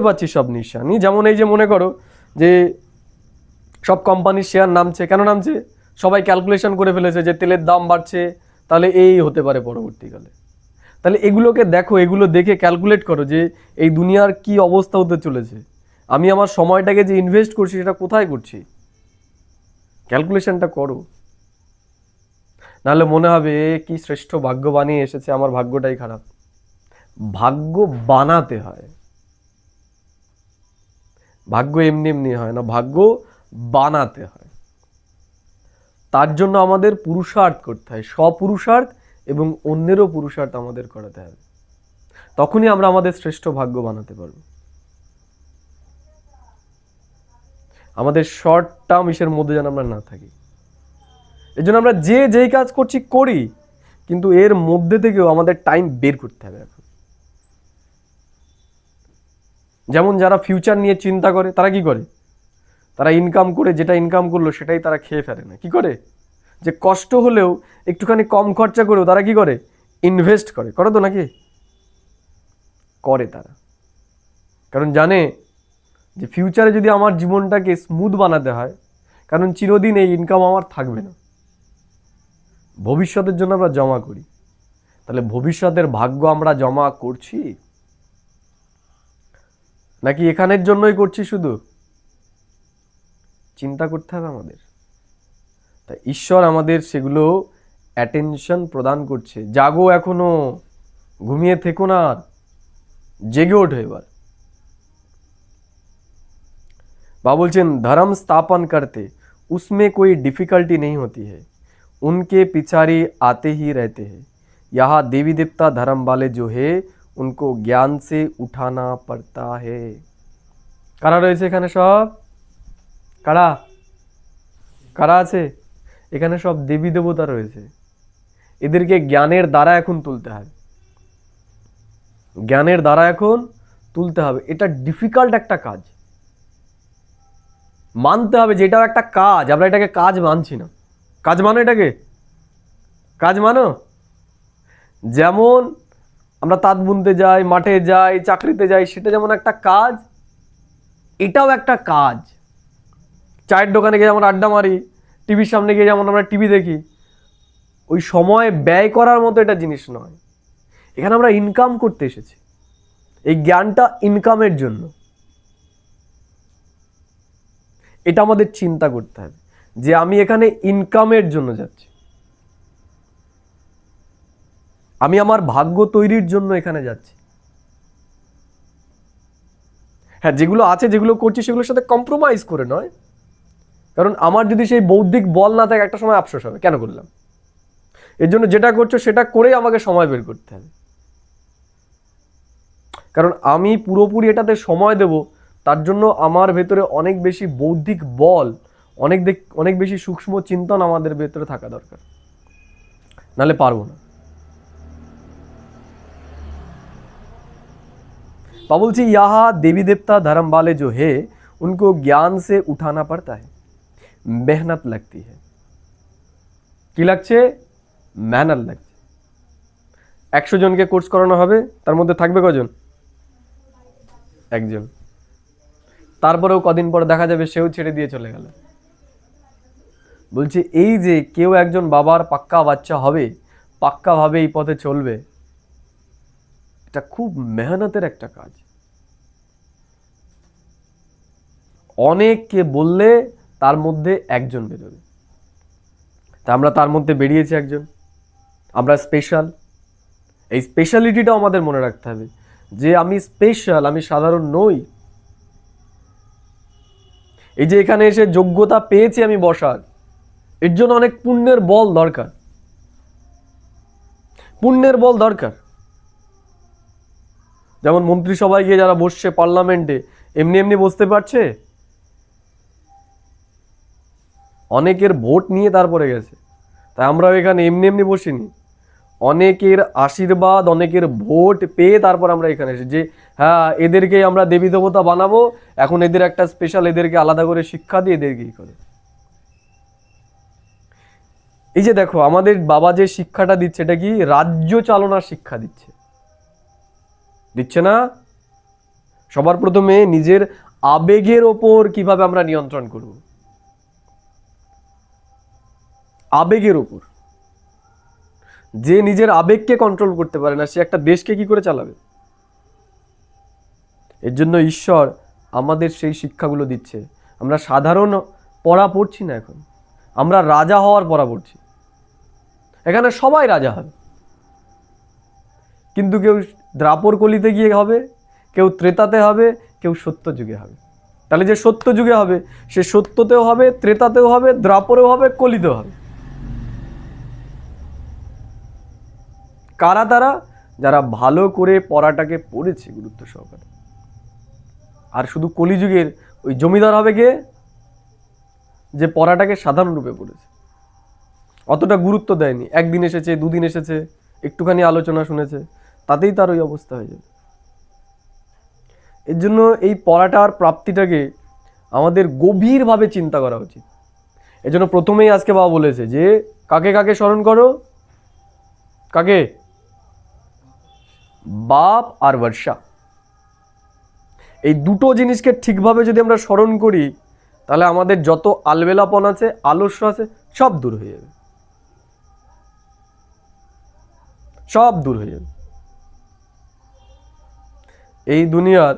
পাচ্ছি সব নিশানি। যেমন এই যে মনে করো যে সব কোম্পানির শেয়ার নামছে, কেন নামছে? সবাই ক্যালকুলেশন করে ফেলেছে যে তেলের দাম বাড়ছে, তাহলে এই হতে পারে পরবর্তীকালে। তাহলে এগুলোকে দেখো, এগুলো দেখে ক্যালকুলেট করো যে এই দুনিয়ার কি অবস্থা হতে চলেছে। আমি আমার সময়টাকে যে ইনভেস্ট করছি সেটা কোথায় করছি, ক্যালকুলেশনটা করো। নাহলে মনে হবে কি শ্রেষ্ঠ ভাগ্য বানিয়ে এসেছে, আমার ভাগ্যটাই খারাপ। ভাগ্য বানাতে হয়, ভাগ্য এমনি এমনি হয় না, ভাগ্য বানাতে হয়। তার জন্য আমাদের পুরুষার্থ করতে হয়, স্বপুরুষার্থ এবং অন্যেরও পুরুষার্থ আমাদের করাতে হবে। তখনই আমরা আমাদের শ্রেষ্ঠ ভাগ্য বানাতে পারবো। আমাদের শর্ট টার্ম ইসের মধ্যে যেন আমরা না থাকি। এই জন্য আমরা যেই কাজ করছি করি, কিন্তু এর মধ্যে থেকেও আমাদের টাইম বের করতে হবে এখন। যেমন যারা ফিউচার নিয়ে চিন্তা করে, তারা কি করে? তারা ইনকাম করে, যেটা ইনকাম করলো সেটাই তারা খেয়ে ফেলে না। কি করে? যে কষ্ট হলেও একটুখানি কম খরচা করেও তারা কি করে? ইনভেস্ট করে তো নাকি? করে তারা, কারণ জানে যে ফিউচারে যদি আমার জীবনটাকে স্মুথ বানাতে হয়, কারণ চিরদিন এই ইনকাম আমার থাকবে না, ভবিষ্যতের জন্য আমরা জমা করি। তাহলে ভবিষ্যতের ভাগ্য আমরা জমা করছি নাকি এখানের জন্যই করছি? শুধু চিন্তা করতে হবে আমাদের। তাই ঈশ্বর আমাদের সেগুলো অ্যাটেনশন প্রদান করছে। জাগো, এখনো ঘুমিয়ে থেকো না, জেগে ওঠো এবার। बाबा बोलছেন धर्म स्थापन करते उसमें कोई डिफिकल्टी नहीं होती है, उनके पिछाड़ी आते ही रहते हैं। यहाँ देवी देवता धर्म वाले जो है उनको ज्ञान से उठाना पड़ता है। কারা রয়েছে এখানে? সব কারা কারা আছে এখানে? সব দেবী দেবতা রয়েছে। এদেরকে জ্ঞানের দ্বারা এখন তুলতে হবে, জ্ঞানের দ্বারা এখন তুলতে হবে। এটা ডিফিকাল্ট একটা কাজ, মানতে হবে যে এটাও একটা কাজ। আমরা এটাকে কাজ মানছি না। কাজ মানো, এটাকে কাজ মানো। যেমন আমরা তাঁত বুনতে যাই, মাঠে যাই, চাকরিতে যাই, সেটা যেমন একটা কাজ, এটাও একটা কাজ। চায়ের দোকানে গিয়ে যেমন আড্ডা মারি, টিভির সামনে গিয়ে যেমন আমরা টিভি দেখি, ওই সময় ব্যয় করার মতো এটা জিনিস নয়। এখানে আমরা ইনকাম করতে এসেছি, এই জ্ঞানটা ইনকামের জন্য। এটা আমাদের চিন্তা করতে হবে যে আমি এখানে ইনকামের জন্য যাচ্ছি, আমি আমার ভাগ্য তৈরির জন্য এখানে যাচ্ছি। হ্যাঁ, যেগুলো আছে, যেগুলো করছি, সেগুলোর সাথে কম্প্রোমাইজ করে নয়। কারণ আমার যদি সেই বৌদ্ধিক বল না থাকে, একটা সময় আফসোস হবে কেন করলাম। এর জন্য যেটা করছো সেটা করেই আমাকে সময় বের করতে হবে। কারণ আমি পুরোপুরি এটাতে সময় দেব, তার জন্য আমার ভেতরে অনেক বেশি বৌদ্ধিক বল, অনেক বেশি সূক্ষ্ম চিন্তন আমাদের ভেতরে থাকা দরকার, নাহলে পারবো না। तो बोलছি यहाँ देवी देवता धर्म वाले जो है उनको ज्ञान से उठाना पड़ता है, मेहनत लगती है। কি লাগছে? মেহনত লাগছে। 100 জনকে কোর্স করানো হবে, তার মধ্যে থাকবে কজন? একজন। তারপরেও কদিন পর দেখা যাবে সেও ছেড়ে দিয়ে চলে গেল। বলছি এই যে কেউ একজন বাবার পাক্কা বাচ্চা হবে, পাক্কাভাবে এই পথে চলবে, এটা খুব মেহনতের একটা কাজ। অনেককে বললে তার মধ্যে একজন বেরোবে। তা আমরা তার মধ্যে বেরিয়েছি একজন, আমরা স্পেশাল। এই স্পেশালিটিটাও আমাদের মনে রাখতে হবে যে আমি স্পেশাল, আমি সাধারণ নই। এই যে এখানে এসে যোগ্যতা পেয়েছি আমি বসার, এর জন্য অনেক পুণ্যের বল দরকার, পুণ্যের বল দরকার। যেমন মন্ত্রিসভায় গিয়ে যারা বসছে পার্লামেন্টে, এমনি এমনি বসতে পারছে? অনেকের ভোট নিয়ে তারপরে গেছে। তাই আমরাও এখানে এমনি এমনি বসিনি, অনেকের আশীর্বাদ, অনেকের ভোট পেয়ে তারপর আমরা এখানে এসেছি যে হ্যাঁ এদেরকে আমরা দেবী দেবতা বানাবো, এখন এদের একটা স্পেশাল, এদেরকে আলাদা করে শিক্ষা দিয়ে এদেরকে ই করে। এই যে দেখো আমাদের বাবা যে শিক্ষাটা দিচ্ছে, এটা কি রাজ্য চালনার শিক্ষা দিচ্ছে, দিচ্ছে না? সবার প্রথমে নিজের আবেগের ওপর কিভাবে আমরা নিয়ন্ত্রণ করব, আবেগের ওপর। যে নিজের আবেগকে কন্ট্রোল করতে পারে না, সে একটা দেশকে কি করে চালাবে? এর জন্য ঈশ্বর আমাদের সেই শিক্ষাগুলো দিচ্ছে। আমরা সাধারণ পড়া পড়ছি না, এখন আমরা রাজা হওয়ার পড়া পড়ছি। এখানে সবাই রাজা হবে, কিন্তু কেউ দ্রাপর কলিতে গিয়ে হবে, কেউ ত্রেতাতে হবে, কেউ সত্য যুগে হবে। তাহলে যে সত্য যুগে হবে সে সত্যতেও হবে, ত্রেতাতেও হবে, দ্রাপরেও হবে, কলিতেও হবে। কারা তারা? যারা ভালো করে পড়াটাকে পড়েছে গুরুত্ব সহকারে। আর শুধু কলিযুগের ওই জমিদার হবে কে? যে পড়াটাকে সাধারণ রূপে পড়েছে, অতটা গুরুত্ব দেয়নি, একদিন এসেছে, দুদিন এসেছে, একটুখানি আলোচনা শুনেছে, তাতেই তার ওই অবস্থা হয়ে যাবে। এর জন্য এই পড়াটার প্রাপ্তিটাকে আমাদের গভীরভাবে চিন্তা করা উচিত। এজন্য প্রথমেই আজকে বাবা বলেছে যে কাকে কাকে স্মরণ করো? কাকে? বাপ আর বর্ষা। এই দুটো জিনিসকে ঠিকভাবে যদি আমরা স্মরণ করি, তাহলে আমাদের যত আলবেলাপন আছে, আলস্য আছে, সব দূর হয়ে যাবে, সব দূর হয়ে যাবে। এই দুনিয়ার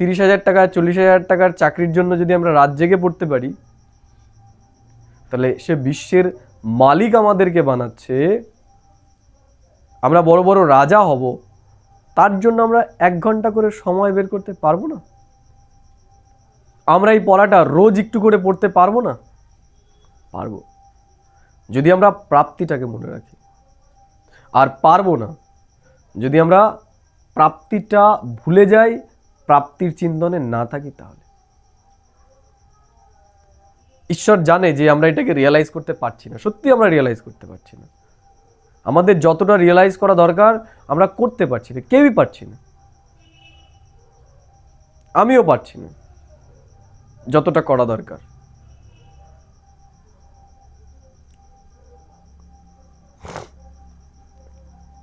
30,000 টাকা 40,000 টাকার চাকরির জন্য যদি আমরা রাত জেগে পড়তে পারি, তাহলে সে বিশ্বের মালিক আমাদেরকে বানাচ্ছে, আমরা বড় বড় রাজা হব, তার জন্য আমরা 1 ঘন্টা করে সময় বের করতে পারবো না? আমরা এই পড়াটা রোজ একটু করে পড়তে পারবো না? পারবো, যদি আমরা প্রাপ্তিটাকে মনে রাখি। আর পারবো না যদি আমরা প্রাপ্তিটা ভুলে যাই, প্রাপ্তির চিন্তনে না থাকি। তাহলে ঈশ্বর জানে যে আমরা এটাকে রিয়েলাইজ করতে পারছি না, সত্যি আমরা রিয়েলাইজ করতে পারছি না। আমাদের যতটা রিয়েলাইজ করা দরকার আমরা করতে পারছি না, কেউই পারছি না, আমিও পারছি না যতটা করা দরকার।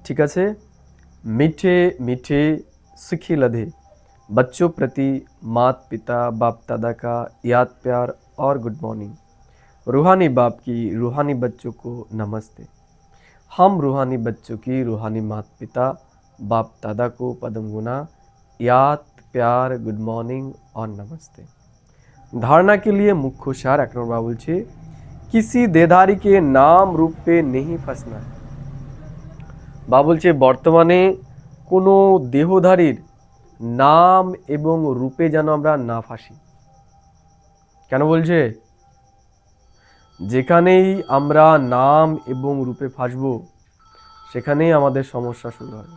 ঠিক আছে। मीठे मीठे सुखी लधे बच्चों प्रति माता पिता बाप दादा का याद प्यार और गुड मॉर्निंग। रूहानी बाप की रूहानी बच्चों को नमस्ते। हम रूहानी बच्चों की रूहानी माता पिता बाप दादा को पदम गुना याद प्यार गुड मॉर्निंग और नमस्ते। धारणा के लिए मुख्य सार एक नंबर बोलছে किसी देहधारी के नाम रूप पे नहीं फंसना है। বা বলছে বর্তমানে কোনো দেহধারীর নাম এবং রূপে যেন আমরা না ফাঁসি। কেন বলছে? যেখানেই আমরা নাম এবং রূপে ফাঁসবো সেখানেই আমাদের সমস্যা শুরু হবে।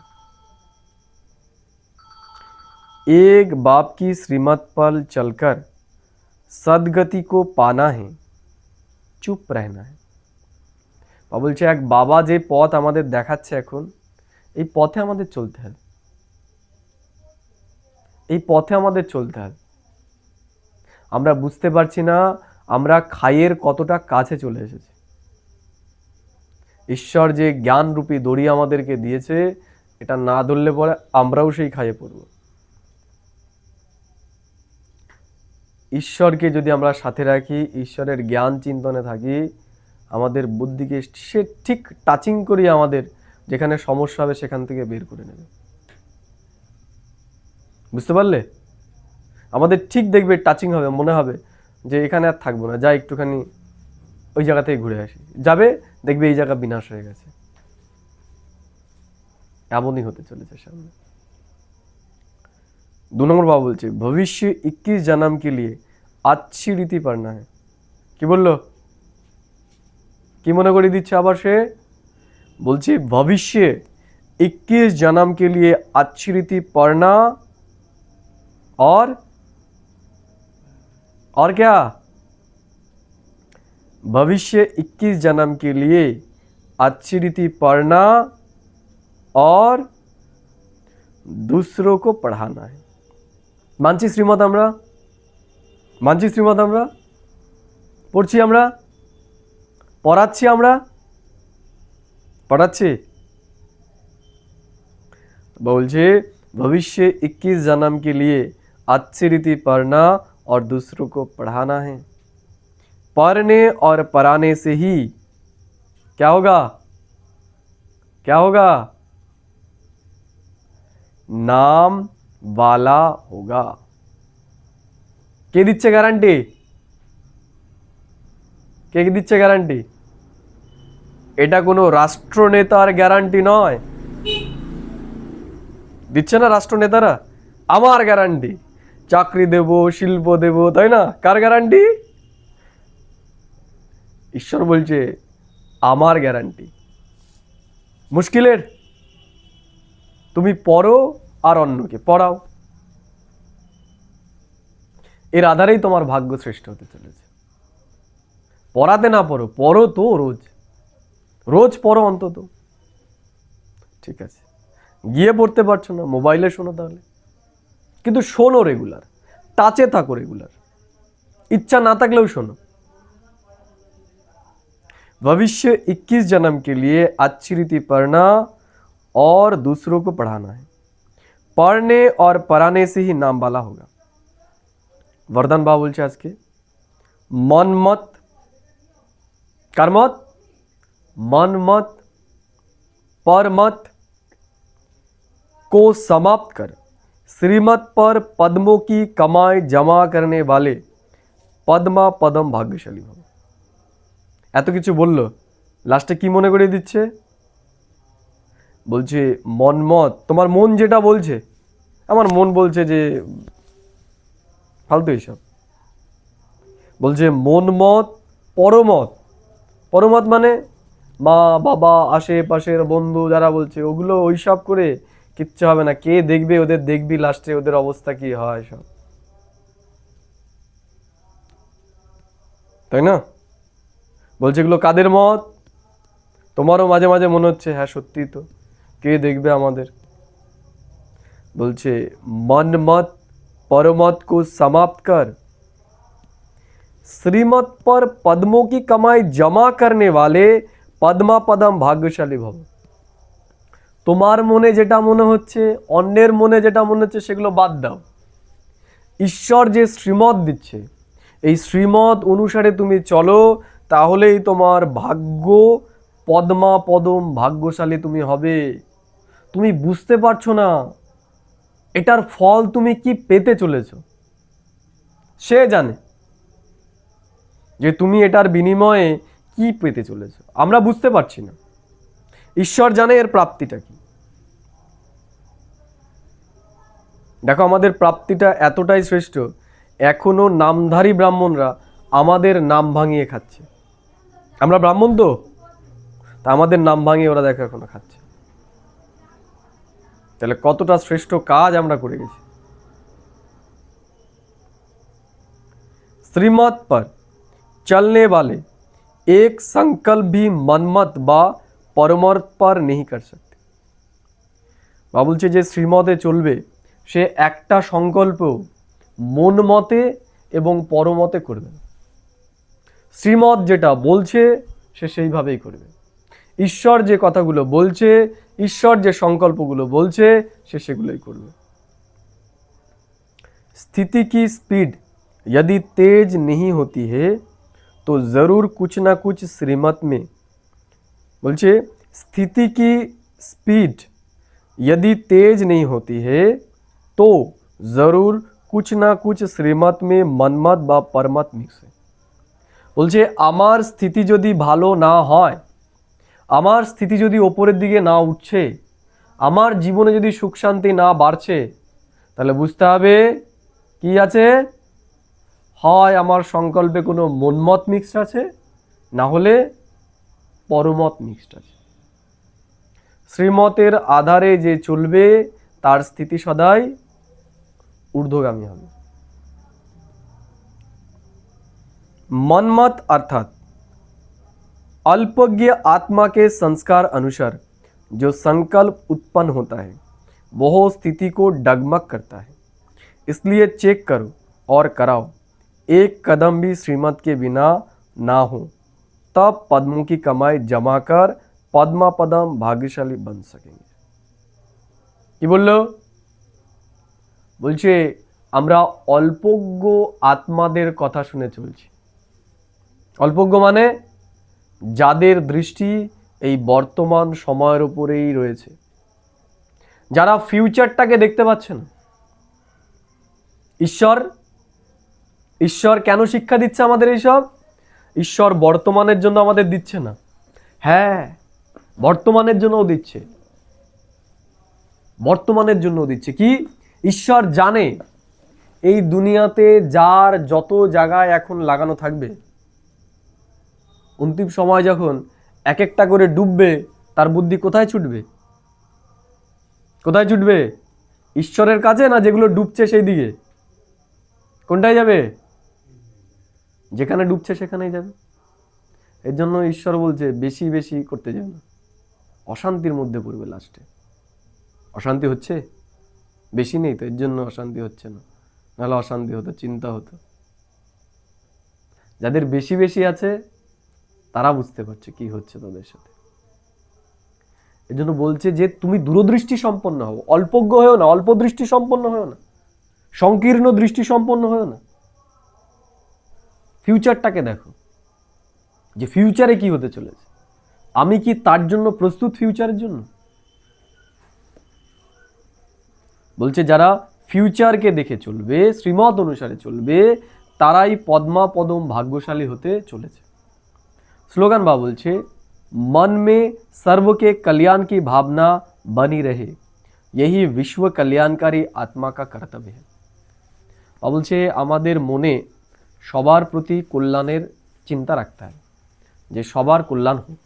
एक बाप की श्रीमत पर चलकर सदगति को पाना है, चुप रहना है। বলছে এক বাবা যে পথ আমাদের দেখাচ্ছে এখন, এই পথে আমাদের চলতে হবে, এই পথে আমাদের চলতে হবে। আমরা বুঝতে পারছি না আমরা খাইয়ের কতটা কাছে চলে এসেছি। ঈশ্বর যে জ্ঞান রূপী দড়ি আমাদেরকে দিয়েছে, এটা না ধরলে পরে আমরাও সেই খাইয়ে পড়ব। ঈশ্বরকে যদি আমরা সাথে রাখি, ঈশ্বরের জ্ঞান চিন্তনে থাকি, আমাদের বুদ্ধিকে সে ঠিক টাচিং করি, আমাদের যেখানে সমস্যা হবে সেখান থেকে বের করে নেবে। বুঝতে পারলে? আমাদের ঠিক দেখবে টাচিং হবে, মনে হবে যে এখানে আর থাকবো না, যা একটুখানি ওই জায়গা থেকে ঘুরে আসি। যাবে, দেখবে এই জায়গা বিনাশ হয়ে গেছে। এমনই হতে চলেছে সামনে। 2 নম্বর বাবা বলছে ভবিষ্য 21 जन्म के लिए अच्छी रीति पढ़ना है। কি বললো? কি মনে করে দিচ্ছে আবার সে? বলছে ভবিষ্যে 21 जन्म के लिए अच्छी रीति पढ़ना और क्या? भविष्य 21 जन्म के लिए अच्छी रीति पढ़ना और दूसरों को पढ़ाना है। মানছি শ্রীমত আমরা, মানছি শ্রীমত আমরা, পড়ছি আমরা, পড়াচ্ছি আমরা, পড়াচ্ছি। বলছে भविष्य 21 जन्म के लिए अच्छी रीति पढ़ना और दूसरों को पढ़ाना है। पढ़ने और पढ़ाने से ही क्या होगा? क्या होगा? नाम वाला होगा। কে দিচ্ছে গ্যারান্টি? কে দিচ্ছে গ্যারান্টি? এটা কোনো রাষ্ট্রনেতার গ্যারান্টি নয়। দিচ্ছে না রাষ্ট্রনেতারা? আমার গ্যারান্টি, চাকরি দেব, শিল্প দেব, তাই না? কার গ্যারান্টি? ঈশ্বর বলছে আমার গ্যারান্টি। মুশকিলের? তুমি পড়ো আর অন্যকে পড়াও, এর আধারেই তোমার ভাগ্য শ্রেষ্ঠ হতে চলেছে। পড়াতে না পড়ো, পড়ো তো রোজ, রোজ পড়ো অন্তত। ঠিক আছে, গিয়ে পড়তে পারছো না, মোবাইলে শোনো তাহলে, কিন্তু শোনো রেগুলার, টাচে থাকো রেগুলার, ইচ্ছা না থাকলেও শোনো। भविष्य 21 जन्म के लिए अच्छी रीति पढ़ना और दूसरों को पढ़ाना है। पढ़ने और पढ़ाने से ही नाम वाला होगा। वरदान बाबा बोलছে আজকে मन मत, কার মত? मन मत पर मत को समाप्त कर श्रीमत पर पद्मों की कमाई जमा करने वाले पद्मा पदम भाग्यशाली भव। এত কিছু বললো, লাস্টে কি মনে করে দিচ্ছে? বলছে মনমত, তোমার মন যেটা বলছে, আমার মন বলছে যে ফালতু এইসব, বলছে মনমত পরমত। পরমত মানে মা বাবা আশেপাশের বন্ধু যারা বলছে, ওগুলো ওইসব করে কিচ্ছু হবে না, কে দেখবে ওদের, দেখবি লাস্টে ওদের অবস্থা কি হয় সব, তাই না? বলছে এগুলো কাদের মত? তোমারও মাঝে মাঝে মনে হচ্ছে হ্যাঁ সত্যি তো, কে দেখবে আমাদের। বলছে मन मत परमत को समाप्त कर श्रीमत पर पद्मों की कमाई जमा करने वाले पद्मा पदम भाग्यशाली भव। তোমার মনে যেটা মনে হচ্ছে, অন্যের মনে যেটা মনে হচ্ছে, সেগুলো বাদ দাও। ঈশ্বর যে শ্রীমত দিচ্ছে, এই শ্রীমত অনুসারে তুমি চলো, তাহলেই তোমার ভাগ্য পদ্মা পদম, ভাগ্যশালী তুমি হবে। তুমি বুঝতে পারছো না এটার ফল তুমি কি পেতে চলেছো। সে জানে যে তুমি এটার বিনিময়ে কি পেতে চলেছো, আমরা বুঝতে পারছি না। ঈশ্বর জানে এর প্রাপ্তিটা কি। দেখো, আমাদের প্রাপ্তিটা এতটাই শ্রেষ্ঠ, এখনো নামধারী ব্রাহ্মণরা আমাদের নাম ভাঙিয়ে খাচ্ছে। আমরা ব্রাহ্মণ তো, তা আমাদের নাম ভাঙিয়ে ওরা দেখো এখনো খাচ্ছে। তাহলে কতটা শ্রেষ্ঠ কাজ আমরা করে গেছি। श्रीमत पर चलने वाले एक संकल्प भी मनमत বা পরমার্থ पर नहीं कर सकते। বা বলছে যে শ্রীমতে চলবে সে একটা সংকল্প মন মতে এবং পরমতে করবে। শ্রীমত যেটা বলছে সে সেইভাবেই করবে। ঈশ্বর যে কথাগুলো বলছে, ঈশ্বর যে সংকল্পগুলো বলছে, সে সেগুলোই করবে। स्थिति की स्पीड यदि तेज नहीं होती है तो जरूर कुछ ना कुछ श्रीमत में, बोलছে स्थिति की स्पीड यदि तेज नहीं होती है तो जरूर कुछ ना कुछ श्रीमत में मनमत বা परमत मिक्स है। বলছে আমার স্থিতি যদি ভালো না হয়, আমার স্থিতি যদি ওপরের দিকে না উঠছে, আমার জীবনে যদি সুখ শান্তি না বাড়ছে, তাহলে বুঝতে হবে কি আছে, হয় আমার সংকল্পে কোনো মনমত মিক্সড আছে, না হলে পরমত মিক্সড আছে। শ্রীমতের আধারে যে চলবে তার স্থিতি সদাই ঊর্ধ্বগামী হবে। मनमत अर्थात अल्पज्ञ आत्मा के संस्कार अनुसार जो संकल्प उत्पन्न होता है वह स्थिति को डगमग करता है। इसलिए चेक करो और कराओ, एक कदम भी श्रीमत के बिना ना हो, तब पद्मों की कमाई जमा कर पद्मा पदम भाग्यशाली बन सकेंगे। কি বললো? বলছে আমরা অল্পজ্ঞ আত্মাদের কথা শুনে চলছি। অল্পজ্ঞ মানে যাদের দৃষ্টি এই বর্তমান সময়ের উপরেই রয়েছে, যারা ফিউচারটাকে দেখতে পাচ্ছে না। ঈশ্বর কেন শিক্ষা দিচ্ছে আমাদের এইসব? ঈশ্বর বর্তমানের জন্য আমাদের দিচ্ছে না। হ্যাঁ, বর্তমানের জন্যও দিচ্ছে, বর্তমানের জন্যও দিচ্ছে। কি? ঈশ্বর জানে এই দুনিয়াতে যার যত জায়গায় এখন লাগানো থাকবে, অন্তিম সময় যখন এক একটা করে ডুববে, তার বুদ্ধি কোথায় ছুটবে? কোথায় ছুটবে? ঈশ্বরের কাছে, না যেগুলো ডুবছে সেই দিকে? কোনটায় যাবে? যেখানে ডুবছে সেখানেই যাবে। এর জন্য ঈশ্বর বলছে বেশি বেশি করতে যাও না, অশান্তির মধ্যে পড়বে। লাস্টে অশান্তি হচ্ছে, বেশি নেই তো, এর জন্য অশান্তি হচ্ছে না, নাহলে অশান্তি হতো, চিন্তা হতো। যাদের বেশি বেশি আছে তারা বুঝতে পারছে কি হচ্ছে তাদের সাথে। এর জন্য বলছে যে তুমি দূরদৃষ্টি সম্পন্ন হও, অল্পজ্ঞ হয়েও না, অল্প দৃষ্টি সম্পন্ন হয়েও না, সংকীর্ণ দৃষ্টি সম্পন্ন হয়েও না। ফিউচারটাকে দেখো যে ফিউচারে কি হতে চলেছে, আমি কি তার জন্য প্রস্তুত? ফিউচারের জন্য বলছে যারা ফিউচারকে দেখে চলবে, শ্রীমত অনুসারে চলবে, তারাই পদ্মা পদম ভাগ্যশালী হতে চলেছে। स्लोगन बा बोलছে मन में सर्व के कल्याण की भावना बनी रहे, यही विश्व कल्याणकारी आत्मा का कर्तव्य है। বা বলছে আমাদের মনে সবার প্রতি কল্যাণের চিন্তা রাখতে হয়, যে সবার কল্যাণ হোক,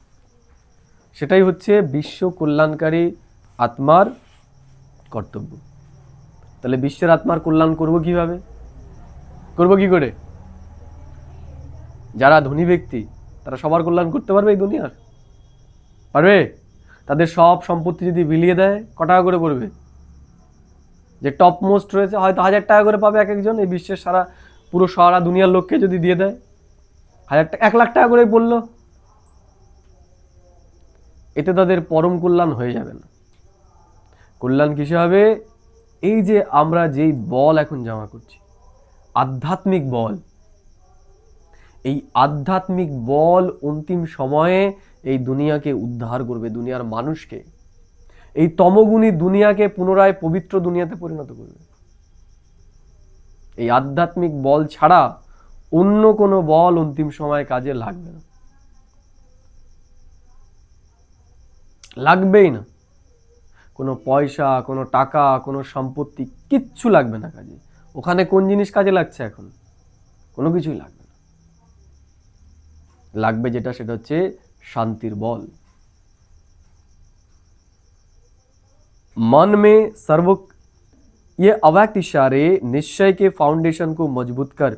সেটাই হচ্ছে বিশ্ব কল্যাণকারী আত্মার কর্তব্য। তাহলে বিশ্বের আত্মার কল্যাণ করব কিভাবে? করব কি করে? যারা ধনী ব্যক্তি তারা সবার কল্যাণ করতে পারবে এই দুনিয়ার? পারবে? তাদের সব সম্পত্তি যদি বিলিয়ে দেয় ক টাকা করে পড়বে? যে টপ মোস্ট রয়েছে হয়তো 1000 টাকা করে পাবে এক একজন, এই বিশ্বের পুরো সারা দুনিয়ার লোককে যদি দিয়ে দেয় 1 লাখ টাকা করেই পড়লো, এতে তাদের পরম কল্যাণ হয়ে যাবে না। কল্যাণ কিসে হবে? এই যে আমরা যেই বল এখন জমা করছি, আধ্যাত্মিক বল, এই আধ্যাত্মিক বল অন্তিম সময়ে এই দুনিয়াকে উদ্ধার করবে, দুনিয়ার মানুষকে, এই তমগুণী দুনিয়াকে পুনরায় পবিত্র দুনিয়াতে পরিণত করবে। এই আধ্যাত্মিক বল ছাড়া অন্য কোনো বল অন্তিম সময়ে কাজে লাগবে না, লাগবেই না। কোনো পয়সা, কোনো টাকা, কোনো সম্পত্তি কিচ্ছু লাগবে না কাজে। ওখানে কোন জিনিস কাজে লাগছে এখন? কোনো কিছুই লাগবে না। লাগবে যেটা, সেটা হচ্ছে শান্তির বল। मन में सर्व ये अव्यक्त इशारे निश्चय के फाउंडेशन को मजबूत कर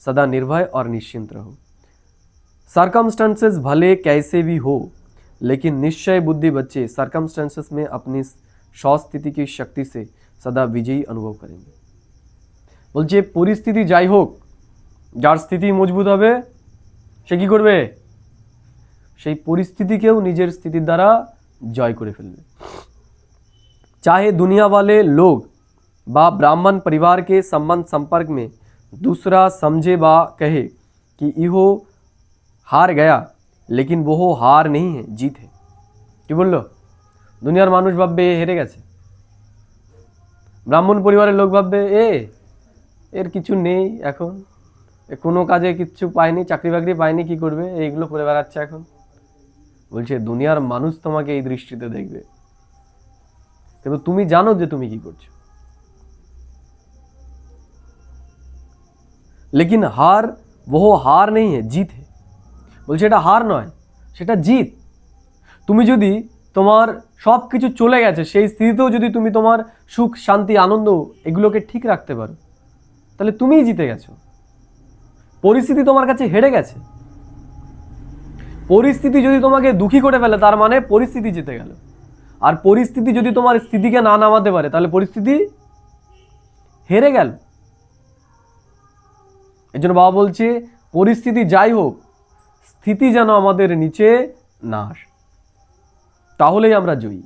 सदा निर्भय और निश्चिंत रहो। सर्कमस्टेंसेस भले कैसे भी हो, लेकिन निश्चय बुद्धि बच्चे सर्कमस्टेंसेस में अपनी स्वस्थिति की शक्ति से सदा विजयी अनुभव करेंगे। বলছে পরিস্থিতি যাই হোক, যার স্থিতি মজবুত হবে সে কি করবে? সেই পরিস্থিতিকেও নিজের স্থিতির দ্বারা জয় করে ফেলবে। चाहे दुनिया वाले लोग बा ब्राह्मण परिवार के संबंध संपर्क में दूसरा समझे बा कहे कि इहो हार गया, लेकिन वो हार नहीं है, जीत है। কি বললো? দুনিয়ার মানুষ ভাববে হেরে গেছে, ব্রাহ্মণ পরিবারের লোক ভাববে এর কিছু নেই, এখন কোনো কাজে কিচ্ছু পায়নি, চাকরি বাকরি পায়নি, কি করবে, এইগুলো করে বেড়াচ্ছে এখন। বলছে দুনিয়ার মানুষ তোমাকে এই দৃষ্টিতে দেখবে, কিন্তু তুমি জানো যে তুমি কি করছো। लेकिन हार वो हार नहीं है, जीत है। বলছে এটা হার নয়, সেটা জিত। তুমি যদি তোমার সব কিছু চলে গেছে সেই স্থিতিতেও যদি তুমি তোমার সুখ, শান্তি, আনন্দ এগুলোকে ঠিক রাখতে পারো, তাহলে তুমিই জিতে গেছো। পরিস্থিতি তোমার কাছে হেরে গেছে। পরিস্থিতি যদি তোমাকে দুঃখী করে ফেলে, তার মানে পরিস্থিতি জিতে গেল। আর পরিস্থিতি যদি তোমার স্থিতিকে না নামাতে পারে, তাহলে পরিস্থিতি হেরে গেল। এর জন্য বাবা বলছে পরিস্থিতি যাই হোক, স্থিতি যেন আমাদের নিচে না আসে, তাহলেই আমরা জয়ী।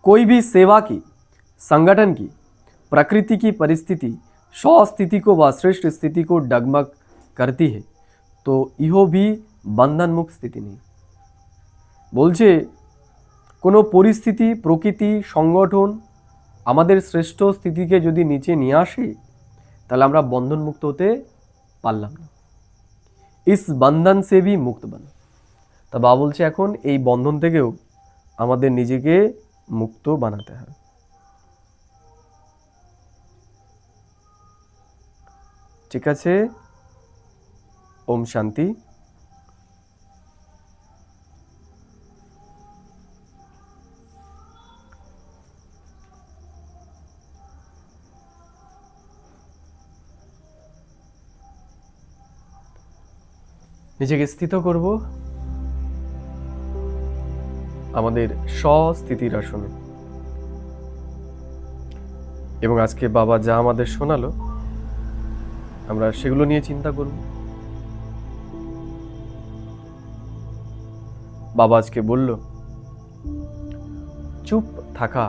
कोई भी सेवा की, संगठन की, प्रकृति की परिस्थिति स्वस्थिति को व श्रेष्ठ स्थिति को डगमग करती है, तो इहो भी बंधन मुक्त स्थिति नहीं। বলছে কোনো পরিস্থিতি, প্রকৃতি, সংগঠন আমাদের শ্রেষ্ঠ স্থিতিকে যদি নিচে নিয়ে আসে, তাহলে আমরা বন্ধন মুক্ত হতে পারলাম না। ইস বন্ধন সে ভি মুক্ত বন। তা বাবা বলছে এখন এই বন্ধন থেকেও আমাদের নিজেকে মুক্ত বানাতে হয়। ঠিক আছে, ওম শান্তি। নিজেকে স্থিত করব আমাদের স্বস্থিতির আসনে, এবং আজকে বাবা যা আমাদের শোনালো আমরা সেগুলো নিয়ে চিন্তা করব। বাবা আজকে বলল চুপ থাকা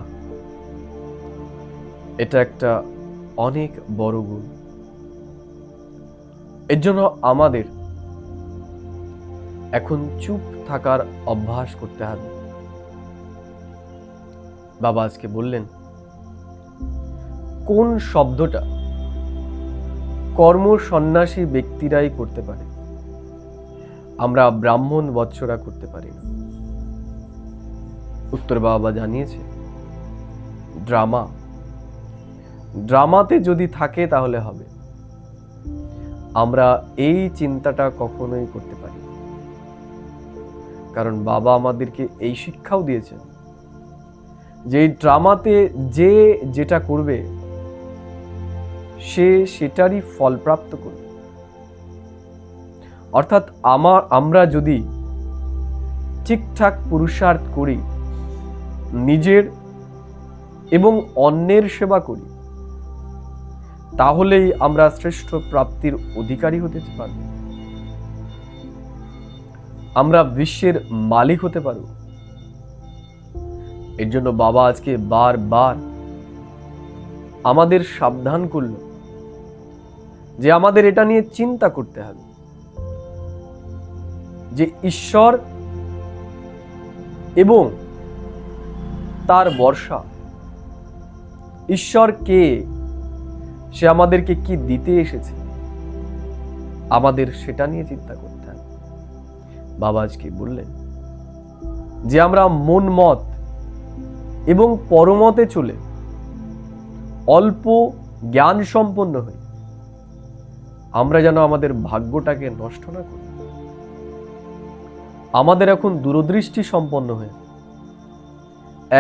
এটা একটা অনেক বড় গুণ। এর জন্য আমাদের এখন চুপ থাকার অভ্যাস করতে হবে। বাবা আজকে বললেন কোন শব্দটা কর্ম সন্ন্যাসী ব্যক্তিরাই করতে পারে, আমরা ব্রাহ্মণ বৎসরা করতে পারি না। উত্তর বাবা জানিয়েছে ড্রামা, ড্রামাতে যদি থাকে তাহলে হবে। আমরা এই চিন্তাটা কখনোই করতে পারি না, কারণ বাবা আমাদেরকে এই শিক্ষাও দিয়েছেন যে এই ড্রামাতে যে যেটা করবে সে সেটারই ফলপ্রাপ্ত করবে। অর্থাৎ আমরা যদি ঠিকঠাক পুরুষার্থ করি, নিজের এবং অন্যের সেবা করি, তাহলেই আমরা শ্রেষ্ঠ প্রাপ্তির অধিকারী হতে পারব। আমরা বিশ্বের মালিক হতে পারব। এর জন্য বাবা আজকে বারবার আমাদের সাবধান করল যে আমাদের এটা নিয়ে চিন্তা করতে হবে যে ঈশ্বর এবং তার বর্ষা, ঈশ্বর কে, সে আমাদেরকে কি দিতে এসেছে, আমাদের সেটা নিয়ে চিন্তা করতে হবে। বাবা আজকে বললেন যে আমরা মন মত এবং পরমতে চলে অল্প জ্ঞান সম্পন্ন হই, আমরা যেন আমাদের ভাগ্যটাকে নষ্ট না করি। আমাদের এখন দূরদৃষ্টি সম্পন্ন হয়ে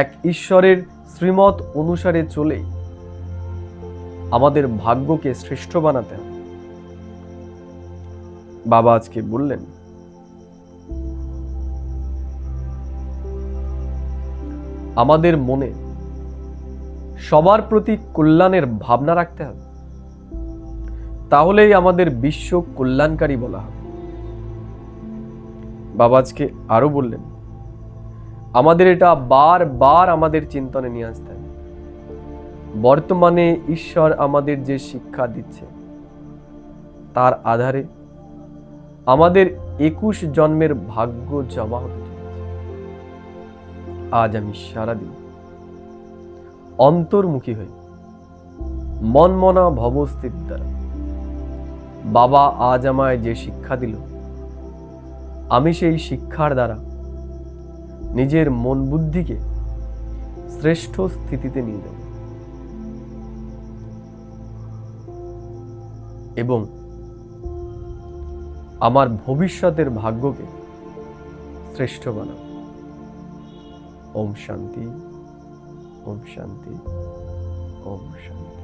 এক ঈশ্বরের শ্রীমত অনুসারে চলে আমাদের ভাগ্যকে শ্রেষ্ঠ বানাতে হবে। বাবা আজকে বললেন আমাদের মনে সবার প্রতি কল্যাণের ভাবনা রাখতে হবে, তাহলেই আমাদের বিশ্ব কল্যাণকারী বলা হবে। বাবা আজকে আরো বললেন আমাদের এটা বারবার আমাদের চিন্তনে নিয়ে আসতে হবে। বর্তমানে ঈশ্বর আমাদের যে শিক্ষা দিচ্ছে তার আধারে আমাদের 21 জন্মের ভাগ্য জমা হতে চলেছে। আজ আমি সারাদিন অন্তর্মুখী হই মনমনা ভবস্থিত দ্বারা বাবা আজ আমায় যে শিক্ষা দিল, আমি সেই শিক্ষার দ্বারা নিজের মন বুদ্ধিকে শ্রেষ্ঠ স্থিতিতে নিয়ে যাব এবং আমার ভবিষ্যতের ভাগ্যকে শ্রেষ্ঠ বানাবো। ওম শান্তি, ওম শান্তি, ওম শান্তি।